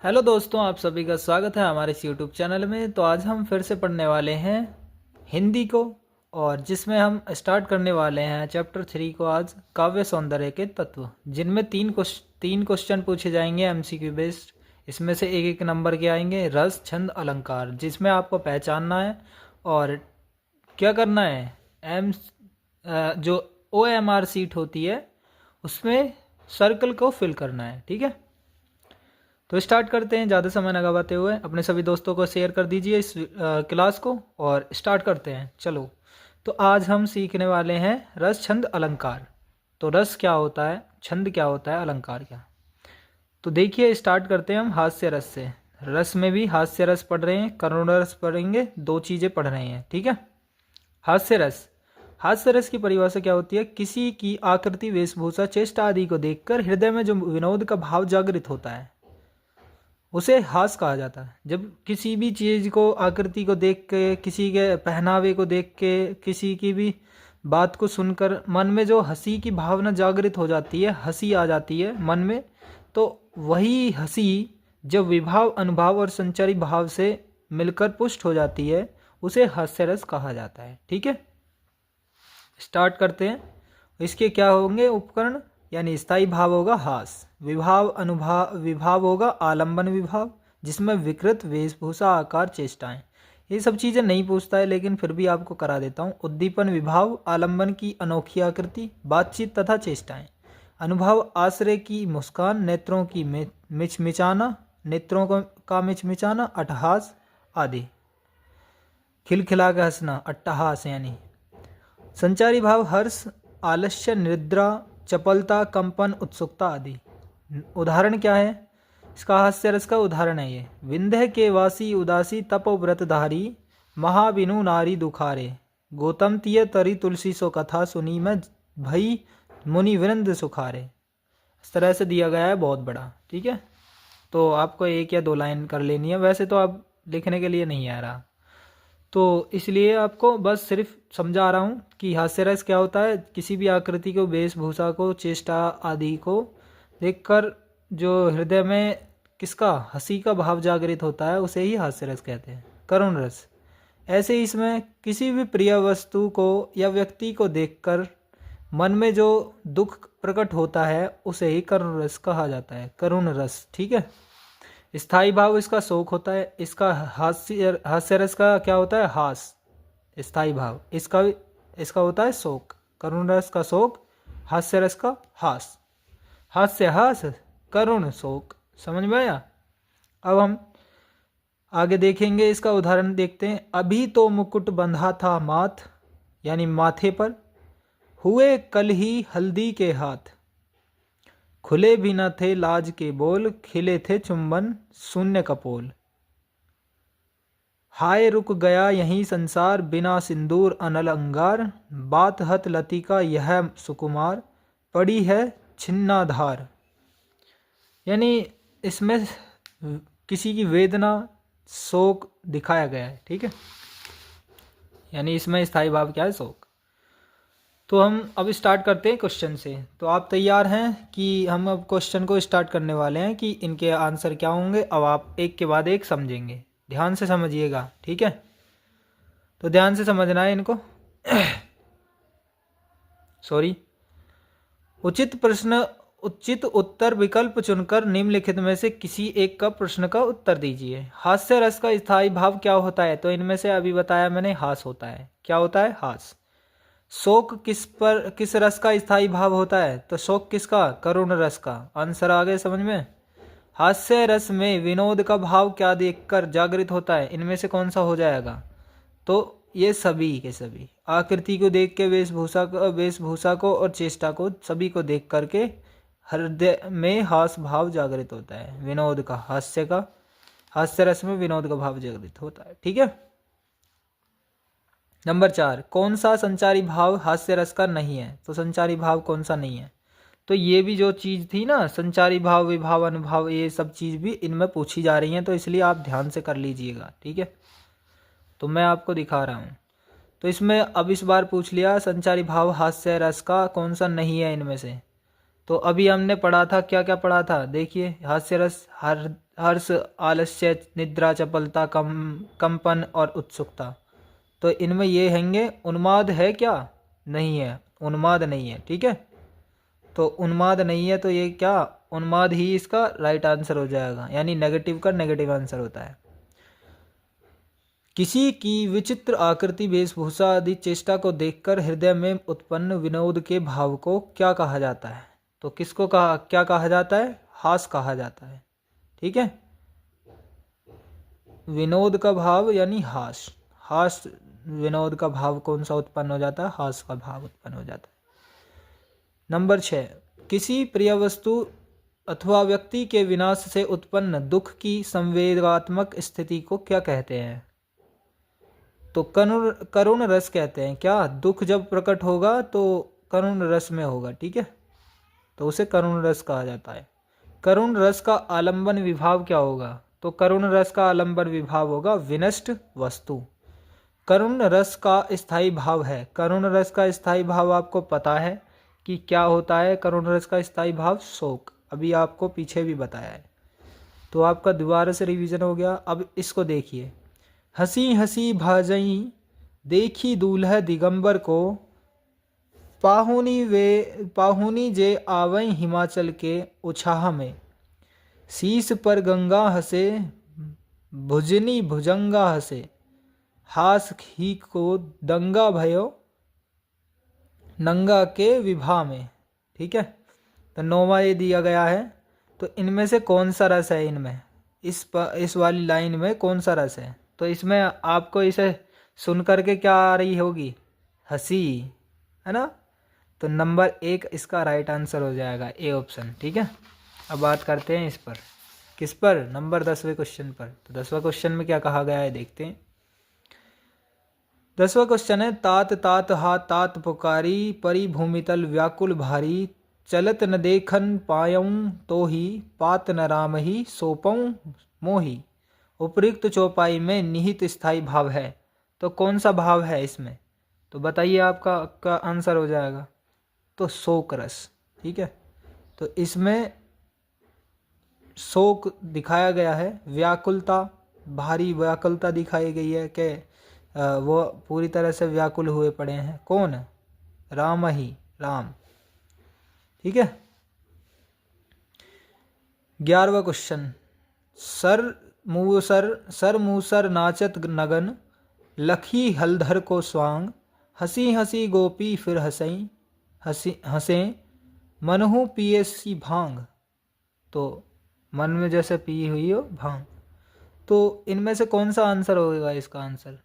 Hello दोस्तों, आप सभी का स्वागत है हमारे इस यूट्यूब चैनल में। तो आज हम फिर से पढ़ने वाले हैं हिंदी को, और जिसमें हम स्टार्ट करने वाले हैं चैप्टर 3 को आज, काव्य सौंदर्य के तत्व, जिनमें तीन क्वेश्चन पूछे जाएंगे एमसीक्यू बेस्ड। इसमें से एक एक नंबर के आएंगे, रस छंद अलंकार, जिसमें आपको पहचानना है और क्या करना है। एम जो OMR सीट होती है उसमें सर्कल को फिल करना है, ठीक है। तो स्टार्ट करते हैं, ज़्यादा समय न गवाते हुए। अपने सभी दोस्तों को शेयर कर दीजिए इस क्लास को, और स्टार्ट करते हैं। चलो, तो आज हम सीखने वाले हैं रस छंद अलंकार। तो रस क्या होता है, छंद क्या होता है, अलंकार क्या। तो देखिए, स्टार्ट करते हैं हम हास्य रस से। रस में भी हास्य रस पढ़ रहे हैं, करुण रस पढ़ेंगे, दो चीज़ें पढ़ रहे हैं, ठीक है। हास्य रस, हास्य रस की परिभाषा क्या होती है? किसी की आकृति, वेशभूषा, चेष्टा आदि को देखकर हृदय में जो विनोद का भाव जागृत होता है उसे हास कहा जाता है। जब किसी भी चीज़ को, आकृति को देख के, किसी के पहनावे को देख के, किसी की भी बात को सुनकर मन में जो हंसी की भावना जागृत हो जाती है, हंसी आ जाती है मन में, तो वही हंसी जब विभाव, अनुभाव और संचारी भाव से मिलकर पुष्ट हो जाती है, उसे हास्य रस कहा जाता है, ठीक है। स्टार्ट करते हैं। इसके क्या होंगे उपकरण, यानी स्थायी भाव होगा हास, विभाव, अनुभाव, विभाव होगा आलंबन विभाव, जिसमें विकृत वेशभूषा, आकार, चेष्टाएं, ये सब चीज़ें नहीं पूछता है, लेकिन फिर भी आपको करा देता हूँ। उद्दीपन विभाव, आलंबन की अनोखी आकृति, बातचीत तथा चेष्टाएं। अनुभाव, आश्रय की मुस्कान, नेत्रों की मिचमिचाना, नेत्रों का मिचमिचाना, अट्टहास आदि, खिलखिला के हंसना, अट्टहास यानी। संचारी भाव, हर्ष, आलस्य, निद्रा, चपलता, कंपन, उत्सुकता आदि। उदाहरण क्या है इसका? हास्य रस का उदाहरण है ये। विंध्य के वासी उदासी, तपोव्रतधारी, महाविनु नारी दुखारे, गौतम तीय तरी तुलसी सो कथा सुनी मैं, भई मुनि वृंद सुखारे। इस तरह से दिया गया है, बहुत बड़ा, ठीक है। तो आपको एक या दो लाइन कर लेनी है, वैसे तो आप लिखने के लिए नहीं आ रहा, तो इसलिए आपको बस सिर्फ समझा रहा हूँ कि हास्य रस क्या होता है। किसी भी आकृति को, वेशभूषा को, चेष्टा आदि को देखकर जो हृदय में किसका, हंसी का भाव जागृत होता है, उसे ही हास्य रस कहते हैं। करुण रस, ऐसे ही इसमें किसी भी प्रिय वस्तु को या व्यक्ति को देखकर मन में जो दुख प्रकट होता है, उसे ही करुण रस कहा जाता है, करुण रस, ठीक है। स्थायी भाव इसका शोक होता है। इसका हास्य रस का क्या होता है? हास, स्थायी भाव। इसका होता है शोक। करुण रस का शोक, हास्य रस का हास। हास्य हास, करुण शोक। समझ में आया? अब हम आगे देखेंगे, इसका उदाहरण देखते हैं। अभी तो मुकुट बंधा था माथ, यानी माथे पर, हुए कल ही हल्दी के हाथ, खुले भी न थे लाज के बोल, खिले थे चुंबन शून्य कपोल, हाय रुक गया यही संसार, बिना सिंदूर अनल अंगार, बात हत लतिका यह सुकुमार, पड़ी है छिन्नाधार। यानी इसमें किसी की वेदना, शोक दिखाया गया है, ठीक है। यानी इसमें स्थायी भाव क्या है? शोक। तो हम अब स्टार्ट करते हैं क्वेश्चन से। तो आप तैयार हैं कि हम अब क्वेश्चन को स्टार्ट करने वाले हैं कि इनके आंसर क्या होंगे। अब आप एक के बाद एक समझेंगे, ध्यान से समझिएगा, ठीक है। तो ध्यान से समझना है इनको। सॉरी। उचित उत्तर विकल्प चुनकर निम्नलिखित में से किसी एक का प्रश्न का उत्तर दीजिए। हास्य रस का स्थायी भाव क्या होता है? तो इनमें से अभी बताया मैंने, हास होता है। क्या होता है? हास। शोक किस रस का स्थायी भाव होता है? तो शोक किसका? करुण रस का। आंसर आ गए समझ में? हास्य रस में विनोद का भाव क्या देखकर जागृत होता है? इनमें से कौन सा हो जाएगा? तो ये सभी के सभी, आकृति को देख के, वेशभूषा को और चेष्टा को, सभी को देख करके हृदय में हास भाव जागृत होता है, विनोद का, हास्य रस में विनोद का भाव जागृत होता है, ठीक है। नंबर 4, कौन सा संचारी भाव हास्य रस का नहीं है? तो संचारी भाव कौन सा नहीं है? तो ये भी जो चीज़ थी ना, संचारी भाव, विभाव, अनुभाव, ये सब चीज़ भी इनमें पूछी जा रही हैं, तो इसलिए आप ध्यान से कर लीजिएगा, ठीक है। तो मैं आपको दिखा रहा हूँ। तो इसमें अब इस बार पूछ लिया, संचारी भाव हास्य रस का कौन सा नहीं है इनमें से? तो अभी हमने पढ़ा था, क्या क्या पढ़ा था देखिए, हास्य रस, हर्ष, आलस्य, निद्रा, चपलता, कंपन और उत्सुकता। तो इनमें ये हैंगे, उन्माद है क्या? नहीं है, उन्माद नहीं है। ठीक है, तो उन्माद नहीं है, तो ये क्या, उन्माद ही इसका राइट आंसर हो जाएगा, यानी नेगेटिव का नेगेटिव आंसर होता है। किसी की विचित्र आकृति, वेशभूषा आदि चेष्टा को देखकर हृदय में उत्पन्न विनोद के भाव को क्या कहा जाता है? तो किसको क्या कहा जाता है? हास कहा जाता है। ठीक है, विनोद का भाव यानी हास। हास, विनोद का भाव कौन सा उत्पन्न हो जाता है? हास का भाव उत्पन्न हो जाता है। नंबर 6, किसी प्रिय वस्तु अथवा व्यक्ति के विनाश से उत्पन्न दुख की संवेगात्मक स्थिति को क्या कहते हैं? तो करुण रस कहते हैं। क्या, दुख जब प्रकट होगा तो करुण रस में होगा। ठीक है, तो उसे करुण रस कहा जाता है। करुण रस का आलंबन विभाव क्या होगा? तो करुण रस का आलंबन विभाव होगा विनष्ट वस्तु। करुण रस का स्थायी भाव है। करुण रस का स्थायी भाव आपको पता है कि क्या होता है? करुण रस का स्थायी भाव शोक, अभी आपको पीछे भी बताया है, तो आपका दोबारा से रिवीजन हो गया। अब इसको देखिए, हंसी हंसी भाजई देखी दूल्हा दिगंबर को, पाहुनी जे आवई हिमाचल के उछाह में, शीश पर गंगा हसे भुजनी भुजंगा हसे, हास ही को दंगा भयो नंगा के विभा में। ठीक है, तो 9वां ये दिया गया है। तो इनमें से कौन सा रस है? इनमें इस वाली लाइन में कौन सा रस है? तो इसमें आपको इसे सुन करके क्या आ रही होगी? हंसी, है ना? तो नंबर 1 इसका राइट आंसर हो जाएगा, ए ऑप्शन। ठीक है, अब बात करते हैं इस पर, किस पर? नंबर 10वें क्वेश्चन पर। तो 10वां क्वेश्चन में क्या कहा गया है देखते हैं। 10वां क्वेश्चन है, तात तात हा तात पुकारी, परी भूमितल व्याकुल भारी, चलत न देखन पायऊं तो ही, पात न राम ही सोपऊं मोही। उपयुक्त चौपाई में निहित स्थायी भाव है। तो कौन सा भाव है इसमें? तो बताइए, आपका आंसर हो जाएगा तो शोक रस। ठीक है, तो इसमें शोक दिखाया गया है, व्याकुलता, भारी व्याकुलता दिखाई गई है कि वो पूरी तरह से व्याकुल हुए पड़े हैं। कौन? राम ही, राम। ठीक है, 11वां क्वेश्चन, सर मूसर नाचत नगन, लखी हलधर को स्वांग, हंसी हंसी गोपी फिर हंसे, मनहु पिए सी भांग। तो मन में जैसे पी हुई हो भांग। तो इनमें से कौन सा आंसर होगा इसका आंसर?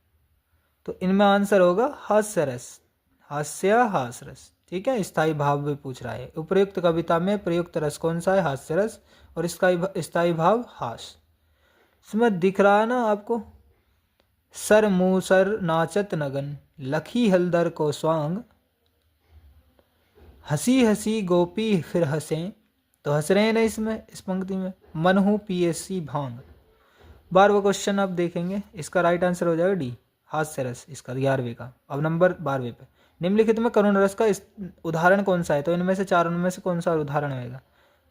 तो इनमें आंसर होगा हास्य रस, हास्य हास रस। ठीक है, स्थायी भाव भी पूछ रहा है। उपयुक्त कविता में प्रयुक्त रस कौन सा है? हास्य रस, और इसका स्थायी भाव हास। इसमें दिख रहा है ना आपको, सर मूसर नाचत नगन, लखी हलदर को स्वांग, हंसी हंसी गोपी फिर हंसे। तो हंस रहे हैं ना इसमें, इस पंक्ति में, मनहु पीएसी भांग। 12वां क्वेश्चन आप देखेंगे, इसका राइट आंसर हो जाएगा डी, हास्य रस, इसका 11वें का। अब नंबर 12वें पे, निम्नलिखित में करुण रस का उदाहरण कौन सा है? तो इनमें से चारों में से कौन सा उदाहरण होगा?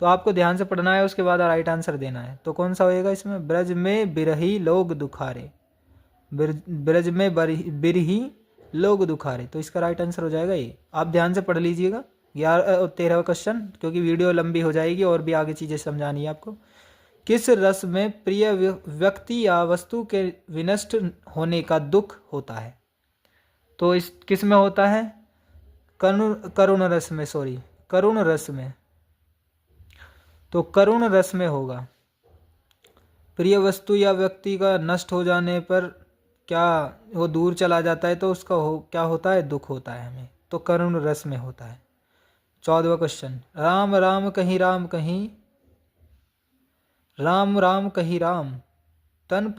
तो आपको ध्यान से पढ़ना है, उसके बाद राइट आंसर देना है। तो कौन सा होएगा इसमें? ब्रज में बिरही लोग दुखारे, ब्रज में बिरही लोग दुखारे। तो इसका राइट आंसर हो जाएगा ये। आप ध्यान से पढ़ लीजिएगा 13वां क्वेश्चन, क्योंकि वीडियो लंबी हो जाएगी और भी आगे चीज़ें समझानी है आपको। किस रस में प्रिय व्यक्ति या वस्तु के विनष्ट होने का दुख होता है? तो इस किस में होता है? करुण रस में, सॉरी, करुण रस में। तो करुण रस में होगा। प्रिय वस्तु या व्यक्ति का नष्ट हो जाने पर क्या वो दूर चला जाता है, तो उसका क्या होता है? दुख होता है हमें। तो करुण रस में होता है। 14वां क्वेश्चन, राम राम कहीं राम कहीं, राम राम कहीं राम, तन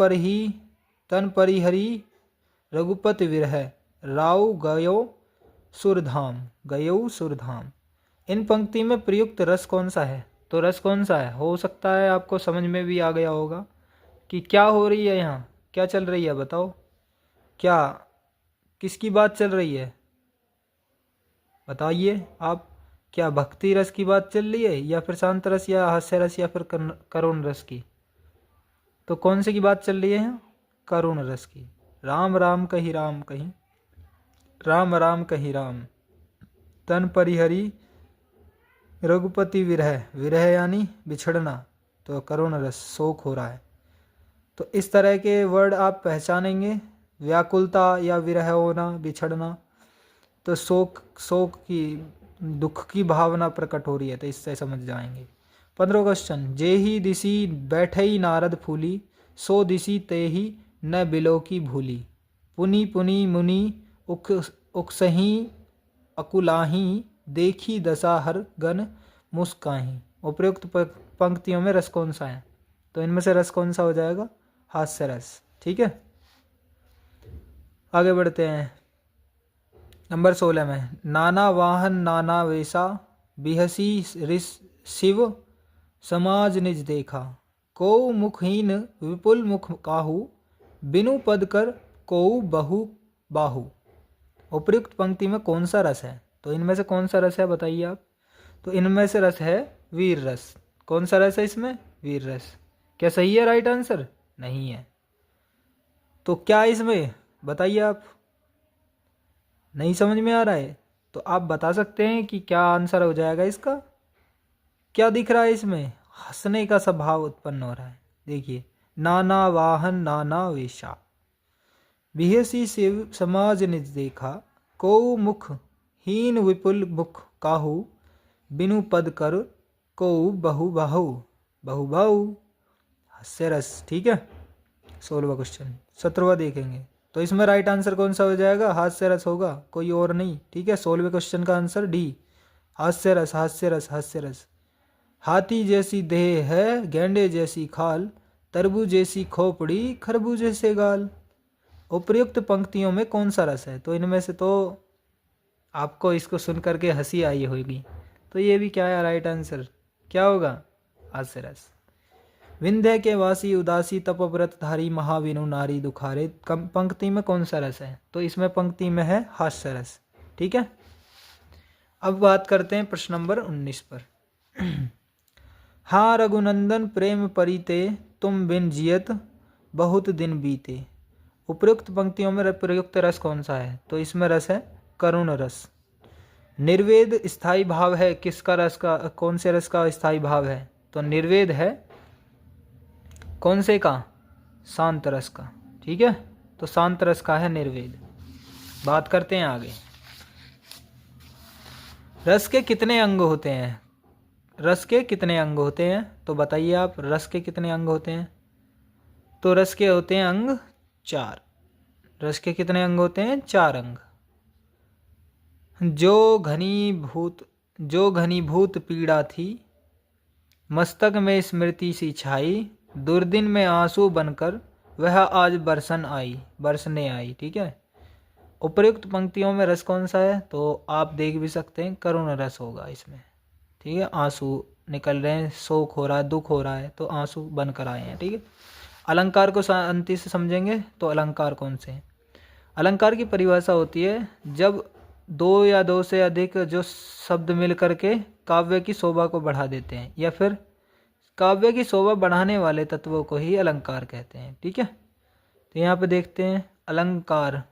परिहरी रघुपति विरह, राव गयो सुरधाम, गयो सुरधाम। इन पंक्ति में प्रयुक्त रस कौन सा है? तो रस कौन सा है? हो सकता है आपको समझ में भी आ गया होगा कि क्या हो रही है यहाँ, क्या चल रही है, बताओ क्या, किसकी बात चल रही है? बताइए आप, क्या भक्ति रस की बात चल रही है, या फिर शांत रस, या हास्य रस, या फिर करुण रस की? तो कौन से की बात चल रही है? करुण रस की। राम राम कही राम कही, राम राम कही राम, तन परिहरी रघुपति विरह, विरह यानी बिछड़ना, तो करुण रस, शोक हो रहा है। तो इस तरह के वर्ड आप पहचानेंगे, व्याकुलता या विरह होना, बिछड़ना, तो शोक, शोक की, दुख की भावना प्रकट हो रही है, तो इससे समझ जाएंगे। 15 क्वेश्चन। जे ही दिसी बैठई नारद फूली, सो दिसी ते ही न बिलो की भूली, पुनि पुनि मुनि उकसही अकुलाही, देखी दशा हर गन मुस्काही। उपयुक्त पंक्तियों में रस कौन सा है? तो इनमें से रस कौन सा हो जाएगा? हास्य रस। ठीक है, आगे बढ़ते हैं। नंबर 16 में, नाना वाहन नाना वेशा, बिहसी रिस शिव समाज निज देखा, को मुखहीन विपुल मुख काहू, बिनु पद कर को बहु बाहु। उपयुक्त पंक्ति में कौन सा रस है? तो इनमें से कौन सा रस है बताइए आप? तो इनमें से रस है वीर रस। कौन सा रस है इसमें? वीर रस। क्या सही है राइट आंसर? नहीं है। तो क्या इसमें बताइए आप? नहीं समझ में आ रहा है तो आप बता सकते हैं कि क्या आंसर हो जाएगा इसका? क्या दिख रहा है इसमें? हंसने का स्वभाव उत्पन्न हो रहा है। देखिए, नाना वाहन नाना वेशा, बिहसी शिव समाज निज देखा, को मुख हीन विपुल मुख काहू, बिनु पद कर को बहु बाहु, बहु बाहु, हास्य रस। ठीक है, 16वां क्वेश्चन। 17वां देखेंगे, तो इसमें राइट आंसर कौन सा हो जाएगा? हास्य रस होगा, कोई और नहीं। ठीक है, 16वें क्वेश्चन का आंसर डी, हास्य रस, हास्य रस, हास्य रस। हाथी जैसी देह है, गेंडे जैसी खाल, तरबूज जैसी खोपड़ी, खरबूज जैसे गाल। उपर्युक्त पंक्तियों में कौन सा रस है? तो इनमें से तो आपको इसको सुन करके हंसी आई होगी, तो ये भी क्या है राइट आंसर? क्या होगा? हास्य रस। विंध्य के वासी उदासी तपव्रत धारी, महाविनु नारी दुखारे। पंक्ति में कौन सा रस है? तो इसमें पंक्ति में है हास्य रस। ठीक है, अब बात करते हैं प्रश्न नंबर 19 पर। हाँ रघुनंदन प्रेम परिते, तुम बिन जियत बहुत दिन बीते। उपयुक्त पंक्तियों में प्रयुक्त रस कौन सा है? तो इसमें रस है करुण रस। निर्वेद स्थायी भाव है किसका रस का? कौन से रस का स्थायी भाव है? तो निर्वेद है कौन से का? शांत रस का। ठीक है, तो शांत रस का है निर्वेद। बात करते हैं आगे। रस के कितने अंग होते हैं? रस के कितने अंग होते हैं? तो बताइए आप, रस के कितने अंग होते हैं? तो रस के होते हैं अंग 4। रस के कितने अंग होते हैं? 4 अंग। जो घनीभूत पीड़ा थी, मस्तक में स्मृति सी छाई, दुर्दिन में आंसू बनकर वह आज बरसने आई। ठीक है, उपयुक्त पंक्तियों में रस कौन सा है? तो आप देख भी सकते हैं करुण रस होगा इसमें। ठीक है, आंसू निकल रहे हैं, शोक हो रहा है, दुख हो रहा है, तो आंसू बनकर आए हैं। ठीक है, अलंकार को शांति से समझेंगे तो अलंकार कौन से हैं? अलंकार की परिभाषा होती है जब 2 या 2 से अधिक जो शब्द मिल करके काव्य की शोभा को बढ़ा देते हैं, या फिर काव्य की शोभा बढ़ाने वाले तत्वों को ही अलंकार कहते हैं। ठीक है, तो यहाँ पे देखते हैं अलंकार।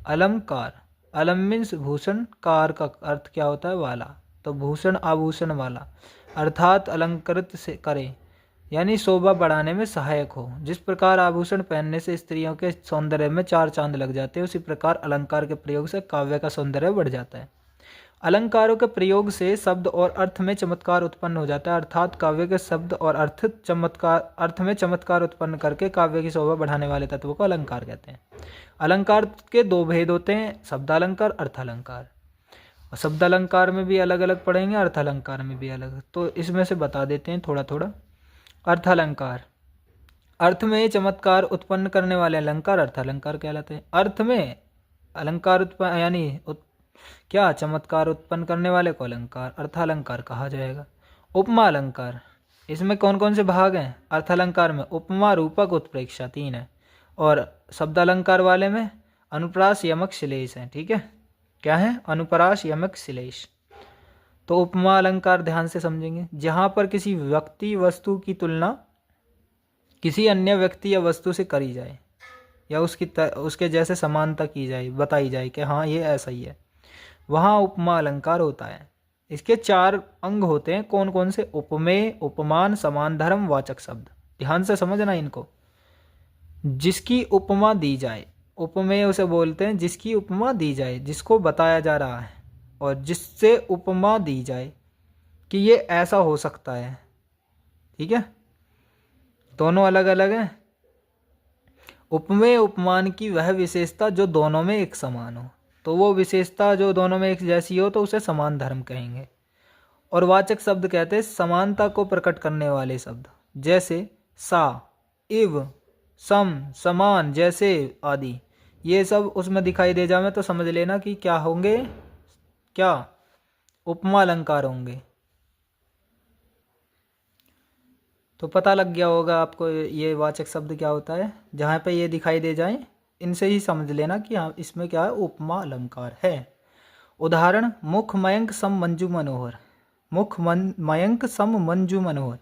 अलंकार, अलम मीन्स भूषण, कार का अर्थ क्या होता है? वाला। तो भूषण आभूषण वाला, अर्थात अलंकृत से करे, यानी शोभा बढ़ाने में सहायक हो। जिस प्रकार आभूषण पहनने से स्त्रियों के सौंदर्य में 4 चांद लग जाते हैं, उसी प्रकार अलंकार के प्रयोग से काव्य का सौंदर्य बढ़ जाता है। अलंकारों के प्रयोग से शब्द और अर्थ में चमत्कार उत्पन्न हो जाता है, अर्थात काव्य के शब्द और अर्थ में चमत्कार उत्पन्न करके काव्य की शोभा बढ़ाने वाले तत्वों को अलंकार कहते हैं। अलंकार के 2 भेद होते हैं, शब्दालंकार, अर्थालंकार। और शब्दालंकार में भी अलग अलग पढ़ेंगे, अर्थालंकार में भी अलग। तो इसमें से बता देते हैं थोड़ा थोड़ा। अर्थालंकार, अर्थ में चमत्कार उत्पन्न करने वाले अलंकार अर्थालंकार कहलाते हैं। अर्थ में अलंकार उत्पन्न यानी क्या चमत्कार उत्पन्न करने वाले को अलंकार अर्थालंकार कहा जाएगा। उपमा अलंकार, इसमें कौन कौन से भाग हैं? अर्थालंकार में उपमा, रूपक, उत्प्रेक्षा 3 है, और शब्दालंकार वाले में अनुप्रास, यमक, श्लेष है। ठीक है, क्या है? अनुप्रास, यमक, श्लेष। तो उपमा अलंकार ध्यान से समझेंगे, जहाँ पर किसी व्यक्ति वस्तु की तुलना किसी अन्य व्यक्ति या वस्तु से करी जाए या उसके जैसे समानता की जाए, बताई जाए कि हाँ ये ऐसा ही है, वहाँ उपमा अलंकार होता है। इसके 4 अंग होते हैं। कौन कौन से? उपमेय, उपमान, समान धर्म, वाचक शब्द। ध्यान से समझना इनको। जिसकी उपमा दी जाए, उपमेय उसे बोलते हैं जिसकी उपमा दी जाए, जिसको बताया जा रहा है, और जिससे उपमा दी जाए कि ये ऐसा हो सकता है। ठीक है, दोनों अलग अलग हैं। उपमेय उपमान की वह विशेषता जो दोनों में एक समान हो, तो वो विशेषता जो दोनों में एक जैसी हो तो उसे समान धर्म कहेंगे। और वाचक शब्द कहते हैं समानता को प्रकट करने वाले शब्द, जैसे सा, इव, सम, समान, जैसे आदि। ये सब उसमें दिखाई दे जाए तो समझ लेना कि क्या होंगे, क्या उपमा अलंकार होंगे। तो पता लग गया होगा आपको ये वाचक शब्द क्या होता है। जहाँ पे ये दिखाई दे जाए इनसे ही समझ लेना कि हाँ इसमें क्या है, उपमा अलंकार है। उदाहरण, मुख मयंक सम मंजू मनोहर। मुख मयंक सम मंजू मनोहर।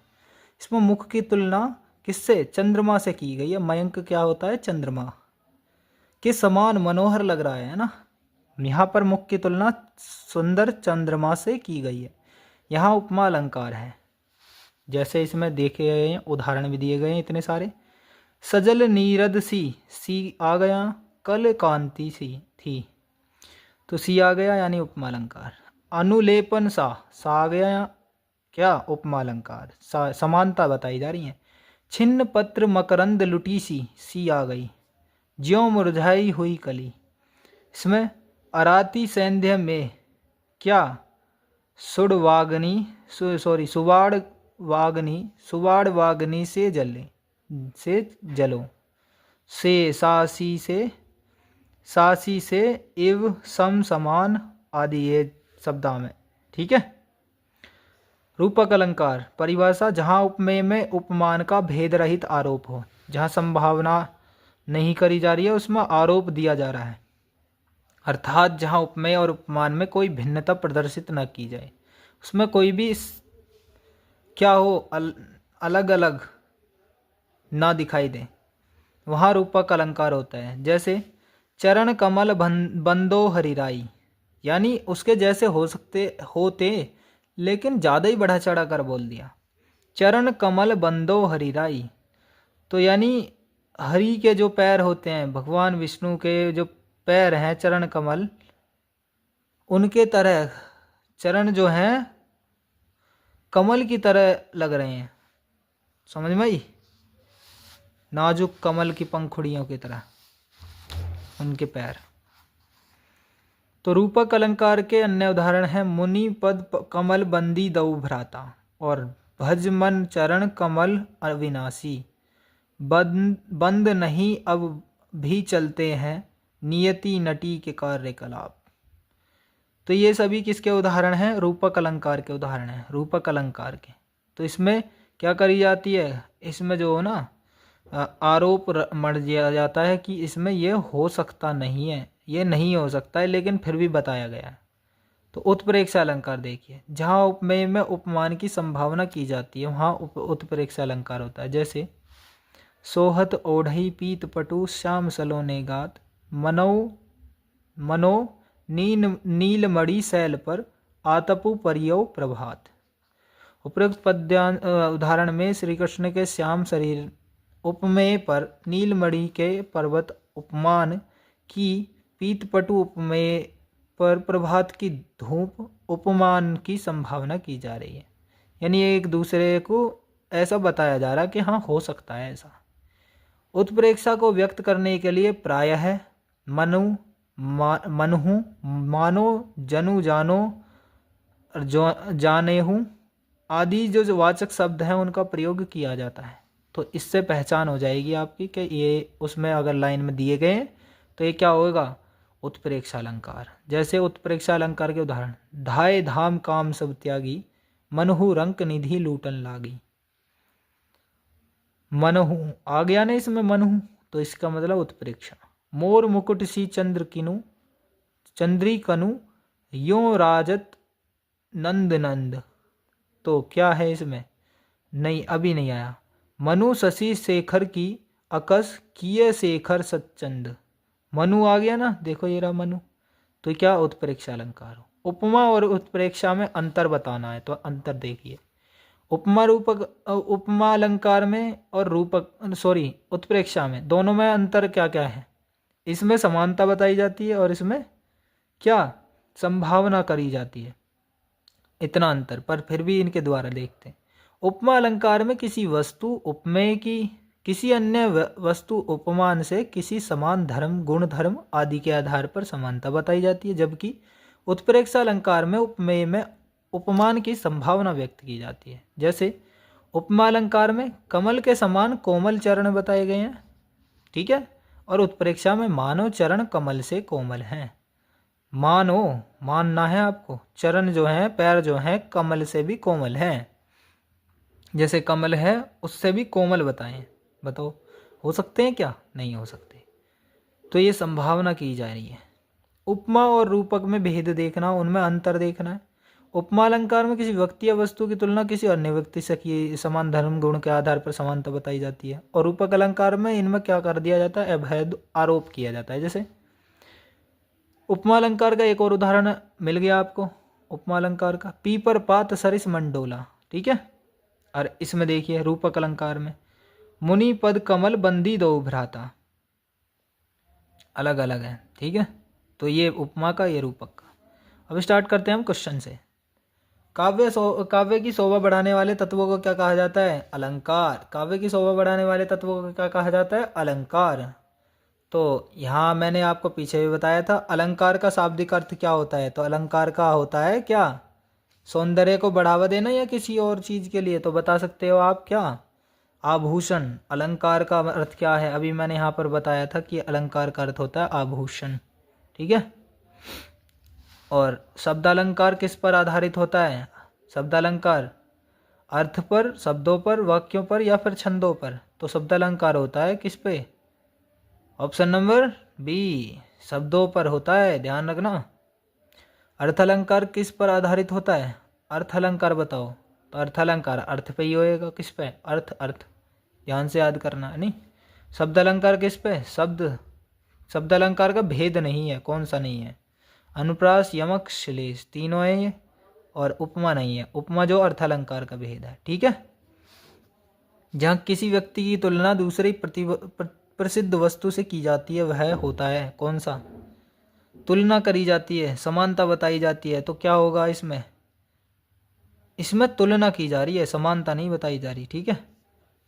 इसमें मुख की तुलना किससे? चंद्रमा से की गई है। मयंक क्या होता है? चंद्रमा के समान मनोहर लग रहा है ना। यहाँ पर मुख की तुलना सुंदर चंद्रमा से की गई है। यहाँ उपमा अलंकार है। जैसे इसमें देखे गए हैं, उदाहरण भी दिए गए हैं इतने सारे। सजल नीरद सी आ गया, कल कांति सी थी, तो सी आ गया यानी उपमा अलंकार। अनुलेपन सा आ गया, क्या? उपमा अलंकार। समानता बताई जा रही है। छिन्न पत्र मकरंद लुटी सी आ गई, ज्यों मुरझाई हुई कली। इसमें अराती सैंध्य में क्या? सुवाड़ वागनी से जलो, से सासी से इव सम समान आदि ये शब्दा में। ठीक है। रूपक अलंकार परिभाषा, जहाँ उपमेय में उपमान का भेद रहित आरोप हो, जहाँ संभावना नहीं करी जा रही है उसमें आरोप दिया जा रहा है, अर्थात जहाँ उपमेय और उपमान में कोई भिन्नता प्रदर्शित न की जाए, उसमें कोई भी क्या हो, अलग अलग ना दिखाई दे, वहाँ रूपक अलंकार होता है। जैसे चरण कमल बंदो हरिराई, यानी उसके जैसे होते लेकिन ज़्यादा ही बढ़ा चढ़ा कर बोल दिया। चरण कमल बंदो हरिराई, तो यानी हरि के जो पैर होते हैं, भगवान विष्णु के जो पैर हैं चरण कमल, उनके तरह चरण जो हैं कमल की तरह लग रहे हैं। समझ में आई? नाजुक कमल की पंखुड़ियों की तरह उनके पैर। तो रूपक अलंकार के अन्य उदाहरण हैं मुनि पद कमल बंदी दऊ भ्राता, और भज मन चरण कमल अविनाशी, बंद नहीं अब भी चलते हैं नियति नटी के कार्यकलाप। तो ये सभी किसके उदाहरण हैं? रूपक अलंकार के उदाहरण हैं, रूपक अलंकार के। तो इसमें क्या करी जाती है? इसमें जो हो ना आरोप मढ़ दिया जाता है कि इसमें ये हो सकता नहीं है, ये नहीं हो सकता है, लेकिन फिर भी बताया गया है। तो उत्प्रेक्षा अलंकार देखिए, जहाँ उपमेय में उपमान की संभावना की जाती है वहाँ उत्प्रेक्षा अलंकार होता है। जैसे सोहत ओढ़ई पीत पटु श्याम सलोने गात, मनो नीलमणि शैल पर आतपु परियो प्रभात। उपरोक्त उदाहरण में श्री कृष्ण के श्याम शरीर उपमेय पर नीलमणि के पर्वत उपमान की, पीतपटु उपमेय पर प्रभात की धूप उपमान की संभावना की जा रही है। यानी एक दूसरे को ऐसा बताया जा रहा है कि हाँ हो सकता है ऐसा। उत्प्रेक्षा को व्यक्त करने के लिए प्रायः मनहु, मानो, जनु, जानो, जानेहु आदि जो वाचक शब्द हैं उनका प्रयोग किया जाता है। तो इससे पहचान हो जाएगी आपकी कि ये उसमें अगर लाइन में दिए गए तो ये क्या होगा? उत्प्रेक्षा अलंकार। जैसे उत्प्रेक्षा अलंकार के उदाहरण, धाय धाम काम सब त्यागी, मनहु रंक निधि लूटन लागी। मनहु आ गया ना इसमें मनहु, तो इसका मतलब उत्प्रेक्षा। मोर मुकुट सी चंद्री कनु, यों राजत नंद नंद, तो क्या है इसमें? नहीं, अभी नहीं आया। मनु शशि शेखर की अकस किए शेखर सच्चंद। मनु आ गया ना, देखो ये रहा मनु। तो क्या उत्प्रेक्षा अलंकार हो। उपमा और उत्प्रेक्षा में अंतर बताना है, तो अंतर देखिए। उपमा रूपक उपमा अलंकार में और रूपक उत्प्रेक्षा में, दोनों में अंतर क्या क्या है? इसमें समानता बताई जाती है और इसमें क्या संभावना करी जाती है, इतना अंतर। पर फिर भी इनके द्वारा देखते हैं। उपमा अलंकार में किसी वस्तु उपमेय की किसी अन्य वस्तु उपमान से किसी समान धर्म गुण धर्म आदि के आधार पर समानता बताई जाती है, जबकि उत्प्रेक्षा अलंकार में उपमेय में उपमान की संभावना व्यक्त की जाती है। जैसे उपमा अलंकार में कमल के समान कोमल चरण बताए गए हैं, ठीक है, और उत्प्रेक्षा में मानव चरण कमल से कोमल हैं। मानो, मानना है आपको, चरण जो हैं, पैर जो हैं, कमल से भी कोमल हैं। जैसे कमल है उससे भी कोमल बताएं, बताओ हो सकते हैं क्या? नहीं हो सकते। तो ये संभावना की जा रही है। उपमा और रूपक में भेद देखना, उनमें अंतर देखना है। उपमा अलंकार में किसी व्यक्ति या वस्तु की तुलना किसी अन्य व्यक्ति से की समान धर्म गुण के आधार पर समानता बताई जाती है, और रूपक अलंकार में इनमें क्या कर दिया जाता है? अभेद आरोप किया जाता है। जैसे उपमा अलंकार का एक और उदाहरण मिल गया आपको, उपमा अलंकार का पीपर पात सरिस मंडोला, ठीक है। और इसमें देखिए रूपक अलंकार में मुनि पद कमल बंदी दो भ्राता, अलग अलग है, ठीक है। तो ये उपमा का, ये रूपक का। अब स्टार्ट करते हैं हम क्वेश्चन से। काव्य की शोभा बढ़ाने वाले तत्वों को क्या कहा जाता है? अलंकार। काव्य की शोभा बढ़ाने वाले तत्वों को क्या कहा जाता है? अलंकार। तो यहाँ मैंने आपको पीछे भी बताया था, अलंकार का शाब्दिक अर्थ क्या होता है? तो अलंकार का होता है क्या? सौंदर्य को बढ़ावा देना या किसी और चीज के लिए? तो बता सकते हो आप क्या? आभूषण। अलंकार का अर्थ क्या है? अभी मैंने यहाँ पर बताया था कि अलंकार का अर्थ होता है आभूषण, ठीक है। और शब्दालंकार किस पर आधारित होता है? शब्दालंकार अर्थ पर, शब्दों पर, वाक्यों पर या फिर छंदों पर। तो शब्दालंकार होता है किस पे? ऑप्शन नंबर बी, शब्दों पर होता है, ध्यान रखना। अर्थालंकार किस पर आधारित होता है? अर्थालंकार बताओ। तो अर्थालंकार अर्थ पे ही होएगा, किस पे? अर्थ, अर्थ, ध्यान से याद करना है। नहीं, शब्दालंकार किस पे? शब्द। शब्दालंकार का भेद नहीं है, कौन सा नहीं है? अनुप्रास, यमक, श्लेष, तीनों है ये, और उपमा नहीं है। उपमा जो अर्थालंकार का भेद है, ठीक है। जहाँ किसी व्यक्ति की तुलना दूसरी प्रसिद्ध वस्तु से की जाती है, वह होता है कौन सा? तुलना करी जाती है, समानता बताई जाती है, तो क्या होगा इसमें? इसमें तुलना की जा रही है, समानता नहीं बताई जा रही, ठीक है।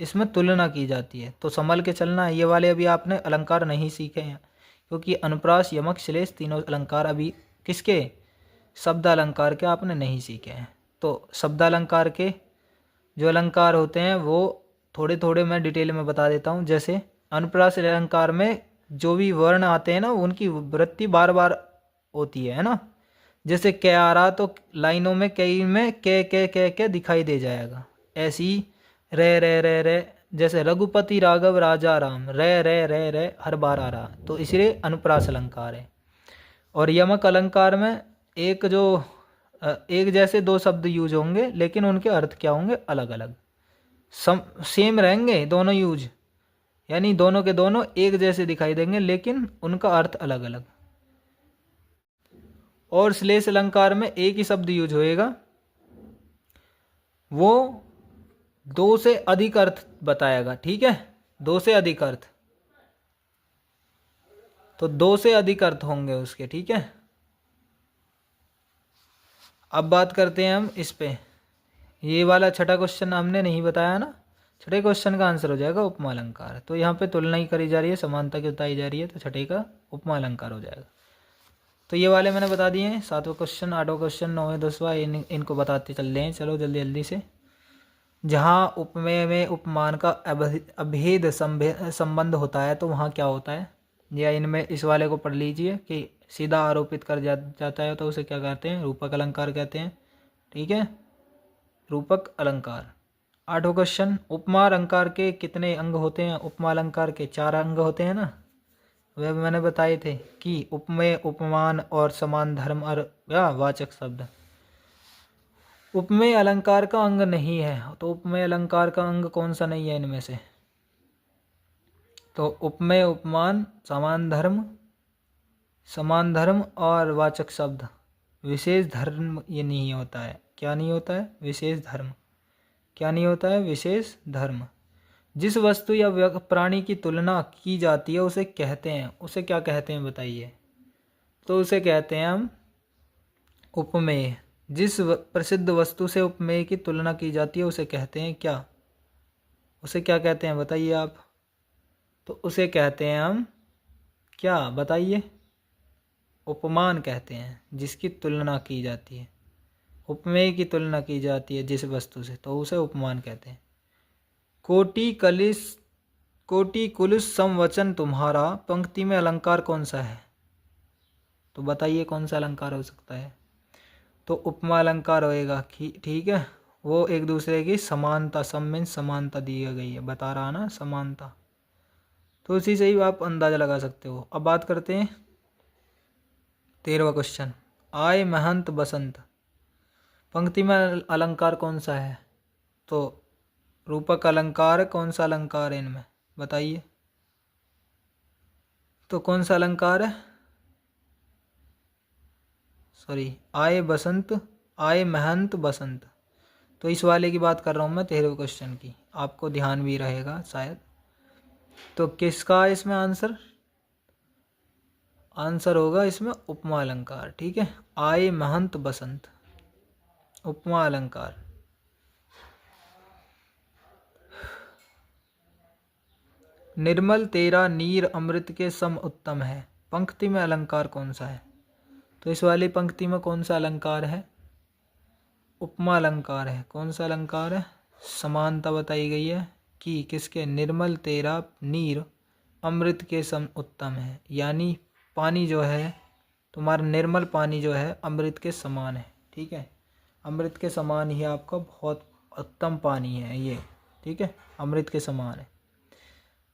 इसमें तुलना की जाती है, तो संभल के चलना है। ये वाले अभी आपने अलंकार नहीं सीखे हैं, क्योंकि अनुप्रास, यमक, श्लेष तीनों अलंकार अभी किसके? शब्दालंकार के आपने नहीं सीखे हैं। तो शब्दालंकार के जो अलंकार होते हैं वो थोड़े थोड़े मैं डिटेल में बता देता हूँ। जैसे अनुप्रास अलंकार में जो भी वर्ण आते हैं ना, उनकी वृत्ति बार बार होती है ना। जैसे क आ रहा तो लाइनों में कई में के दिखाई दे जाएगा। ऐसी रे रे रे रे, जैसे रघुपति राघव राजा राम, रे रे रे रे हर बार आ रहा, तो इसलिए अनुप्रास अलंकार है। और यमक अलंकार में एक जैसे दो शब्द यूज होंगे, लेकिन उनके अर्थ क्या होंगे? अलग अलग। सेम रहेंगे दोनों यूज, यानी दोनों के दोनों एक जैसे दिखाई देंगे, लेकिन उनका अर्थ अलग अलग। और श्लेष अलंकार में एक ही शब्द यूज होएगा, वो दो से अधिक अर्थ बताएगा, ठीक है। दो से अधिक अर्थ, तो दो से अधिक अर्थ होंगे उसके, ठीक है। अब बात करते हैं हम इस पे। ये वाला छठा क्वेश्चन हमने नहीं बताया ना, छठे क्वेश्चन का आंसर हो जाएगा उपमा अलंकार। तो यहाँ पे तुलना ही करी जा रही है, समानता की बताई जा रही है, तो छठे का उपमा अलंकार हो जाएगा। तो ये वाले मैंने बता दिए हैं, 7वां क्वेश्चन, 8वां क्वेश्चन, 9वें 10वां, इनको बताते चल रहे हैं। चलो जल्दी जल्दी से। जहाँ उपमेय में उपमान का अभेद संबंध होता है, तो वहाँ क्या होता है? या इनमें इस वाले को पढ़ लीजिए कि सीधा आरोपित कर जाता है, तो उसे क्या कहते हैं? रूपक अलंकार कहते हैं, ठीक है, रूपक अलंकार। 8वां क्वेश्चन, उपमा अलंकार के कितने अंग होते हैं? उपमा अलंकार के 4 अंग होते हैं ना, वह मैंने बताए थे कि उपमेय, उपमान और समान धर्म और या वाचक शब्द। उपमेय अलंकार का अंग नहीं है, तो उपमेय अलंकार का अंग कौन सा नहीं है इनमें से? तो उपमेय, उपमान, समान धर्म और वाचक शब्द। विशेष धर्म ये नहीं होता है। क्या नहीं होता है? विशेष धर्म। क्या नहीं होता है? विशेष धर्म। जिस वस्तु या प्राणी की तुलना की जाती है उसे कहते हैं, उसे क्या कहते हैं बताइए? तो उसे कहते हैं हम उपमेय। जिस प्रसिद्ध वस्तु से उपमेय की तुलना की जाती है उसे कहते हैं क्या? उसे क्या कहते हैं बताइए आप? तो उसे कहते हैं हम क्या बताइए? उपमान कहते हैं, जिसकी तुलना की जाती है। उपमेय की तुलना की जाती है जिस वस्तु से, तो उसे उपमान कहते हैं। कोटि कुलिस समवचन तुम्हारा, पंक्ति में अलंकार कौन सा है? तो बताइए कौन सा अलंकार हो सकता है? तो उपमा अलंकार होएगा। ठीक है, वो एक दूसरे की समानता, सम मीन्स समानता दी गई है, बता रहा ना समानता, तो उसी से ही आप अंदाजा लगा सकते हो। अब बात करते हैं 13वां क्वेश्चन। आय महंत बसंत, पंक्ति में अलंकार कौन सा है? तो रूपक अलंकार, कौन सा अलंकार है इनमें बताइए? तो कौन सा अलंकार है? सॉरी, आय बसंत, आय महंत बसंत। तो इस वाले की बात कर रहा हूँ मैं 13वें क्वेश्चन की, आपको ध्यान भी रहेगा शायद। तो किसका है इसमें आंसर? आंसर होगा इसमें उपमा अलंकार। ठीक है, आय महंत बसंत, उपमा अलंकार। निर्मल तेरा नीर अमृत के सम उत्तम है, पंक्ति में अलंकार कौन सा है? तो इस वाली पंक्ति में कौन सा अलंकार है? उपमा अलंकार है। कौन सा अलंकार है? समानता बताई गई है कि किसके? निर्मल तेरा नीर अमृत के सम उत्तम है, यानी पानी जो है तुम्हारा, निर्मल पानी जो है अमृत के समान है। ठीक है, अमृत के समान ही आपका बहुत उत्तम पानी है ये। ठीक है, अमृत के समान है।